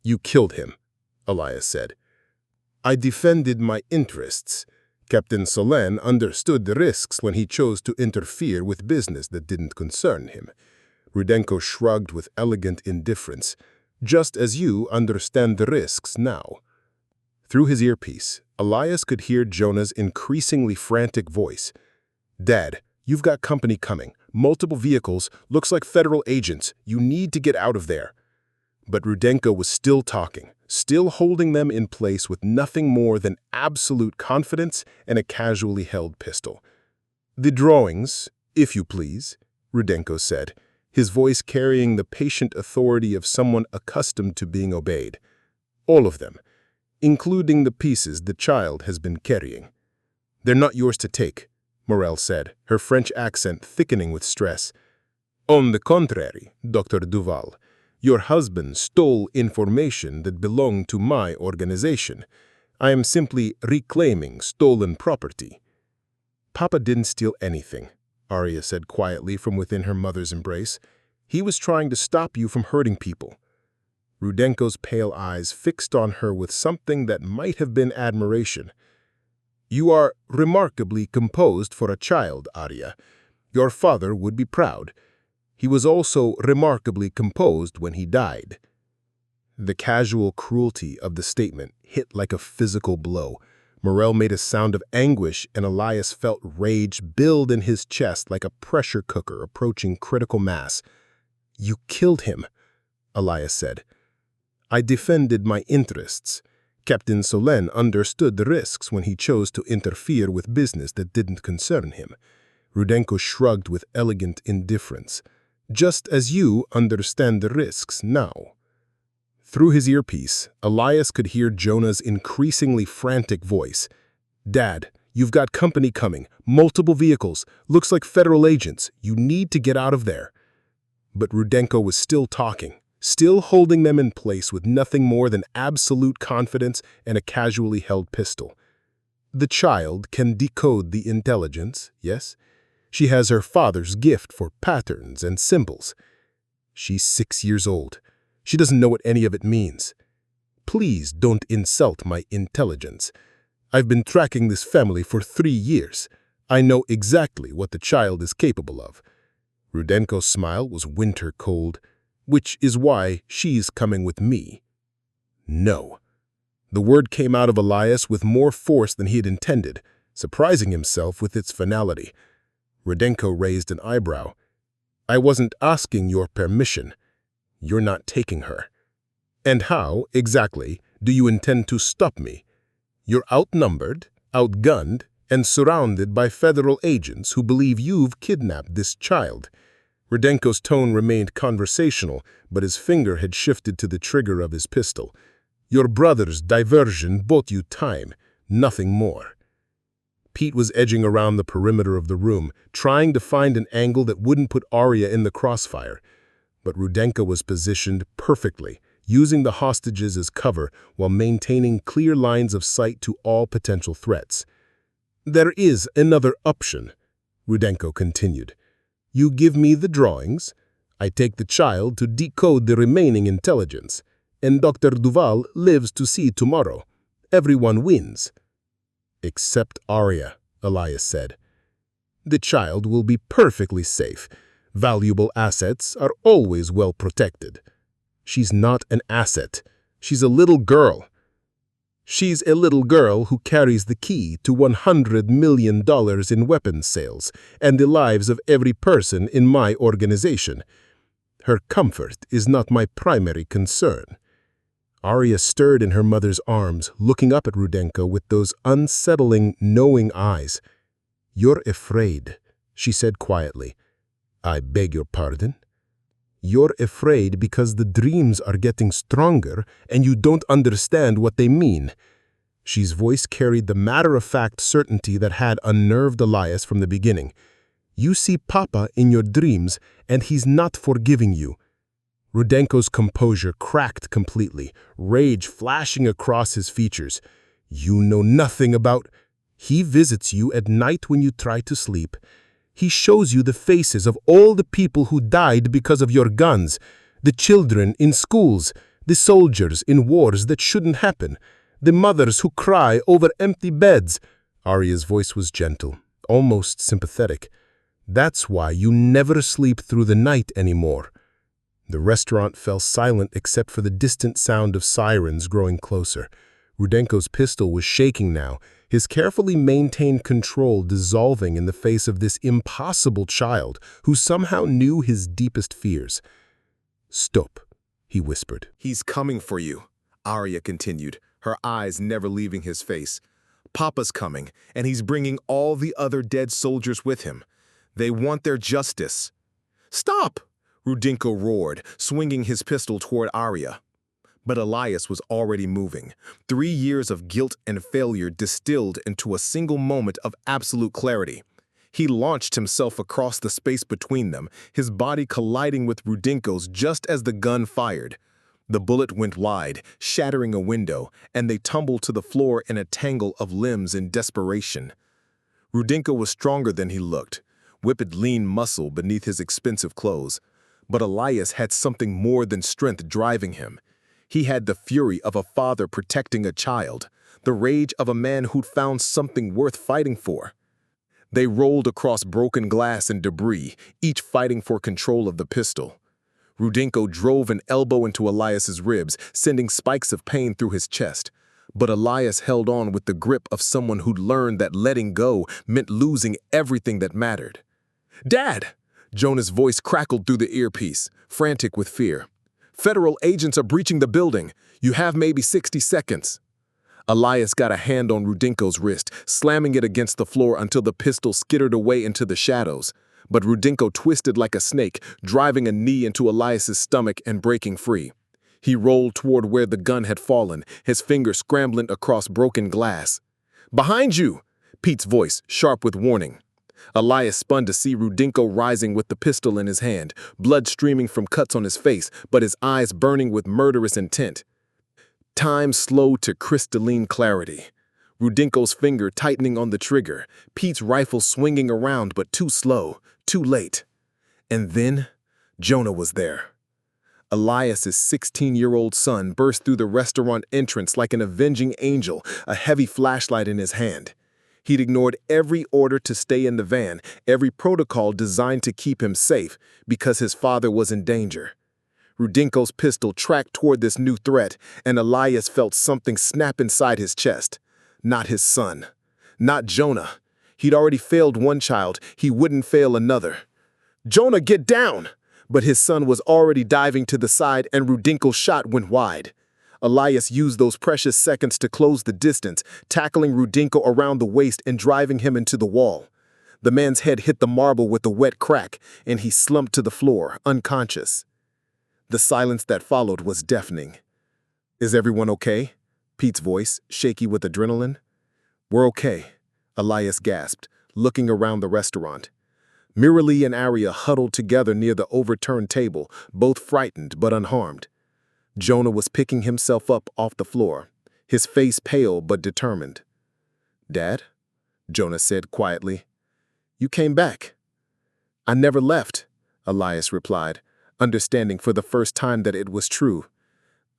"You killed him," Elias said. "I defended my interests. Captain Solène understood the risks when he chose to interfere with business that didn't concern him." Rudenko shrugged with elegant indifference. "Just as you understand the risks now." Through his earpiece, Elias could hear Jonah's increasingly frantic voice. "Dad, you've got company coming. Multiple vehicles, looks like federal agents. You need to get out of there." But Rudenko was still talking, still holding them in place with nothing more than absolute confidence and a casually held pistol. "The drawings, if you please," Rudenko said, his voice carrying the patient authority of someone accustomed to being obeyed. "All of them, including the pieces the child has been carrying." "They're not yours to take," Morel said, her French accent thickening with stress. "On the contrary, Dr. Duval, your husband stole information that belonged to my organization. I am simply reclaiming stolen property." "Papa didn't steal anything," Arya said quietly from within her mother's embrace. "He was trying to stop you from hurting people." Rudenko's pale eyes fixed on her with something that might have been admiration. "You are remarkably composed for a child, Arya. Your father would be proud. He was also remarkably composed when he died." The casual cruelty of the statement hit like a physical blow. Morel made a sound of anguish, and Elias felt rage build in his chest like a pressure cooker approaching critical mass. "You killed him," Elias said. "I defended my interests. Captain Solène understood the risks when he chose to interfere with business that didn't concern him." Rudenko shrugged with elegant indifference. "Just as you understand the risks now." Through his earpiece, Elias could hear Jonah's increasingly frantic voice. "Dad, you've got company coming. Multiple vehicles. Looks like federal agents. You need to get out of there." But Rudenko was still talking, still holding them in place with nothing more than absolute confidence and a casually held pistol. "The child can decode the intelligence, yes? She has her father's gift for patterns and symbols. She's 6 years old. She doesn't know what any of it means. Please don't insult my intelligence. I've been tracking this family for 3 years. I know exactly what the child is capable of." Rudenko's smile was winter cold. "Which is why she's coming with me." "No." The word came out of Elias with more force than he had intended, surprising himself with its finality. Rudenko raised an eyebrow. "I wasn't asking your permission. You're not taking her. And how, exactly, do you intend to stop me? You're outnumbered, outgunned, and surrounded by federal agents who believe you've kidnapped this child." Rudenko's tone remained conversational, but his finger had shifted to the trigger of his pistol. "Your brother's diversion bought you time, nothing more." Pete was edging around the perimeter of the room, trying to find an angle that wouldn't put Arya in the crossfire. But Rudenko was positioned perfectly, using the hostages as cover while maintaining clear lines of sight to all potential threats. "There is another option," Rudenko continued. "You give me the drawings, I take the child to decode the remaining intelligence, and Dr. Duval lives to see tomorrow. Everyone wins." "Except Arya," Elias said. "The child will be perfectly safe. Valuable assets are always well protected." "She's not an asset. She's a little girl." "She's a little girl who carries the key to $100 million in weapons sales and the lives of every person in my organization. Her comfort is not my primary concern." Arya stirred in her mother's arms, looking up at Rudenko with those unsettling, knowing eyes. "You're afraid," she said quietly. "I beg your pardon?" "You're afraid because the dreams are getting stronger and you don't understand what they mean." She's voice carried the matter-of-fact certainty that had unnerved Elias from the beginning. "You see Papa in your dreams, and he's not forgiving you." Rudenko's composure cracked completely, rage flashing across his features. "You know nothing about—" "He visits you at night when you try to sleep. He shows you the faces of all the people who died because of your guns, the children in schools, the soldiers in wars that shouldn't happen, the mothers who cry over empty beds." Arya's voice was gentle, almost sympathetic. "That's why you never sleep through the night anymore." The restaurant fell silent except for the distant sound of sirens growing closer. Rudenko's pistol was shaking now, his carefully maintained control dissolving in the face of this impossible child who somehow knew his deepest fears. "Stop," he whispered. "He's coming for you," Arya continued, her eyes never leaving his face. "Papa's coming, and he's bringing all the other dead soldiers with him. They want their justice." "Stop!" Rudenko roared, swinging his pistol toward Arya. But Elias was already moving. 3 years of guilt and failure distilled into a single moment of absolute clarity. He launched himself across the space between them, his body colliding with Rudenko's just as the gun fired. The bullet went wide, shattering a window, and they tumbled to the floor in a tangle of limbs in desperation. Rudenko was stronger than he looked, whipped lean muscle beneath his expensive clothes. But Elias had something more than strength driving him. He had the fury of a father protecting a child, the rage of a man who'd found something worth fighting for. They rolled across broken glass and debris, each fighting for control of the pistol. Rudenko drove an elbow into Elias's ribs, sending spikes of pain through his chest. But Elias held on with the grip of someone who'd learned that letting go meant losing everything that mattered. "Dad!" Jonah's voice crackled through the earpiece, frantic with fear. "Federal agents are breaching the building. You have maybe 60 seconds. Elias got a hand on Rudenko's wrist, slamming it against the floor until the pistol skittered away into the shadows. But Rudenko twisted like a snake, driving a knee into Elias's stomach and breaking free. He rolled toward where the gun had fallen, his fingers scrambling across broken glass. "Behind you!" Pete's voice, sharp with warning. Elias spun to see Rudenko rising with the pistol in his hand, blood streaming from cuts on his face, but his eyes burning with murderous intent. Time slowed to crystalline clarity. Rudenko's finger tightening on the trigger, Pete's rifle swinging around but too slow, too late. And then, Jonah was there. Elias's 16-year-old son burst through the restaurant entrance like an avenging angel, a heavy flashlight in his hand. He'd ignored every order to stay in the van, every protocol designed to keep him safe, because his father was in danger. Rudenko's pistol tracked toward this new threat, and Elias felt something snap inside his chest. Not his son. Not Jonah. He'd already failed one child, he wouldn't fail another. "Jonah, get down!" But his son was already diving to the side, and Rudenko's shot went wide. Elias used those precious seconds to close the distance, tackling Rudenko around the waist and driving him into the wall. The man's head hit the marble with a wet crack, and he slumped to the floor, unconscious. The silence that followed was deafening. "Is everyone okay?" Pete's voice, shaky with adrenaline. "We're okay," Elias gasped, looking around the restaurant. Miralee and Arya huddled together near the overturned table, both frightened but unharmed. Jonah was picking himself up off the floor, his face pale but determined. "Dad," Jonah said quietly, "you came back." "I never left," Elias replied, understanding for the first time that it was true.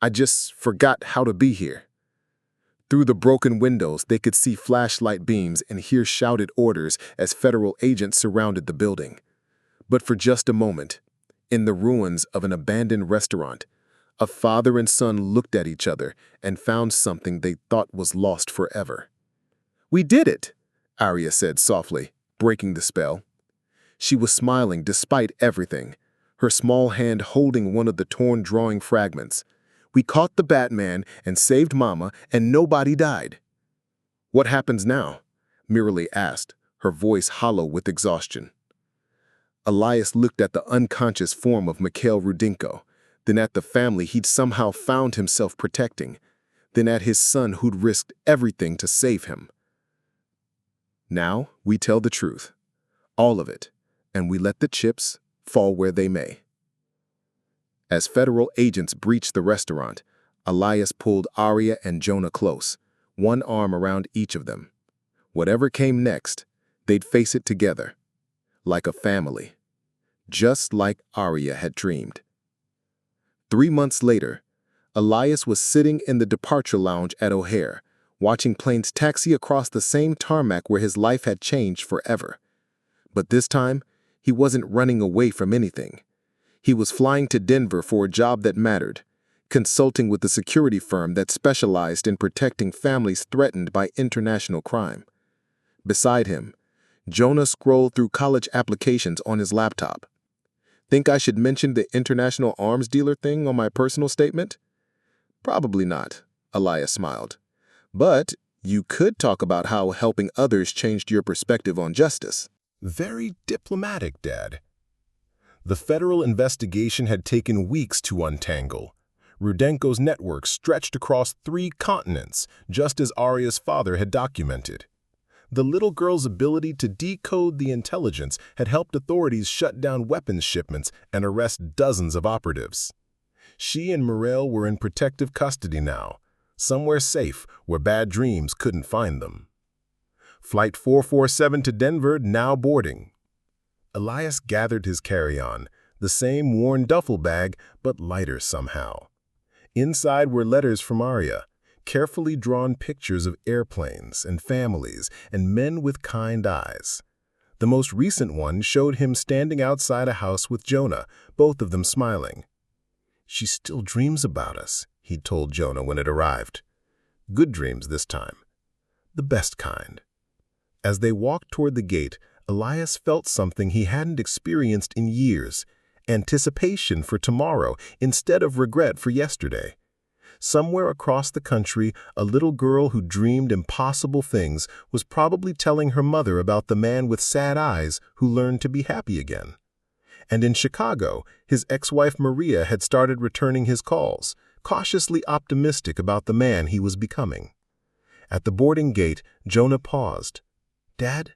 "I just forgot how to be here." Through the broken windows, they could see flashlight beams and hear shouted orders as federal agents surrounded the building. But for just a moment, in the ruins of an abandoned restaurant, a father and son looked at each other and found something they thought was lost forever. "We did it," Arya said softly, breaking the spell. She was smiling despite everything, her small hand holding one of the torn drawing fragments. "We caught the Batman and saved Mama, and nobody died." "What happens now?" Miralee asked, her voice hollow with exhaustion. Elias looked at the unconscious form of Mikhail Rudenko, then at the family he'd somehow found himself protecting, then at his son who'd risked everything to save him. "Now we tell the truth, all of it, and we let the chips fall where they may." As federal agents breached the restaurant, Elias pulled Arya and Jonah close, one arm around each of them. Whatever came next, they'd face it together, like a family, just like Arya had dreamed. 3 months later, Elias was sitting in the departure lounge at O'Hare, watching planes taxi across the same tarmac where his life had changed forever. But this time, he wasn't running away from anything. He was flying to Denver for a job that mattered, consulting with a security firm that specialized in protecting families threatened by international crime. Beside him, Jonah scrolled through college applications on his laptop. "Think I should mention the international arms dealer thing on my personal statement?" "Probably not," Elias smiled. "But you could talk about how helping others changed your perspective on justice." Very diplomatic, Dad. The federal investigation had taken weeks to untangle. Rudenko's network stretched across 3 continents, just as Arya's father had documented. The little girl's ability to decode the intelligence had helped authorities shut down weapons shipments and arrest dozens of operatives. She and Morel were in protective custody now, somewhere safe where bad dreams couldn't find them. Flight 447 to Denver now boarding. Elias gathered his carry-on, the same worn duffel bag, but lighter somehow. Inside were letters from Arya, carefully drawn pictures of airplanes and families and men with kind eyes. The most recent one showed him standing outside a house with Jonah, both of them smiling. "She still dreams about us," he'd told Jonah when it arrived. "Good dreams this time. The best kind." As they walked toward the gate, Elias felt something he hadn't experienced in years, anticipation for tomorrow instead of regret for yesterday. Somewhere across the country, a little girl who dreamed impossible things was probably telling her mother about the man with sad eyes who learned to be happy again. And in Chicago, his ex-wife Maria had started returning his calls, cautiously optimistic about the man he was becoming. At the boarding gate, Jonah paused. "Dad,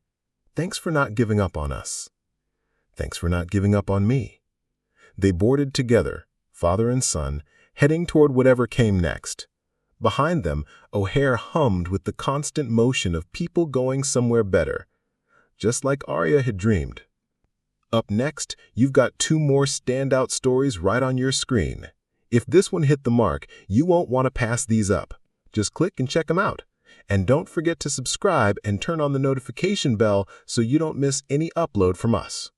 thanks for not giving up on us." "Thanks for not giving up on me." They boarded together, father and son, heading toward whatever came next. Behind them, O'Hare hummed with the constant motion of people going somewhere better, just like Arya had dreamed. Up next, you've got 2 more standout stories right on your screen. If this one hit the mark, you won't want to pass these up. Just click and check them out. And don't forget to subscribe and turn on the notification bell so you don't miss any upload from us.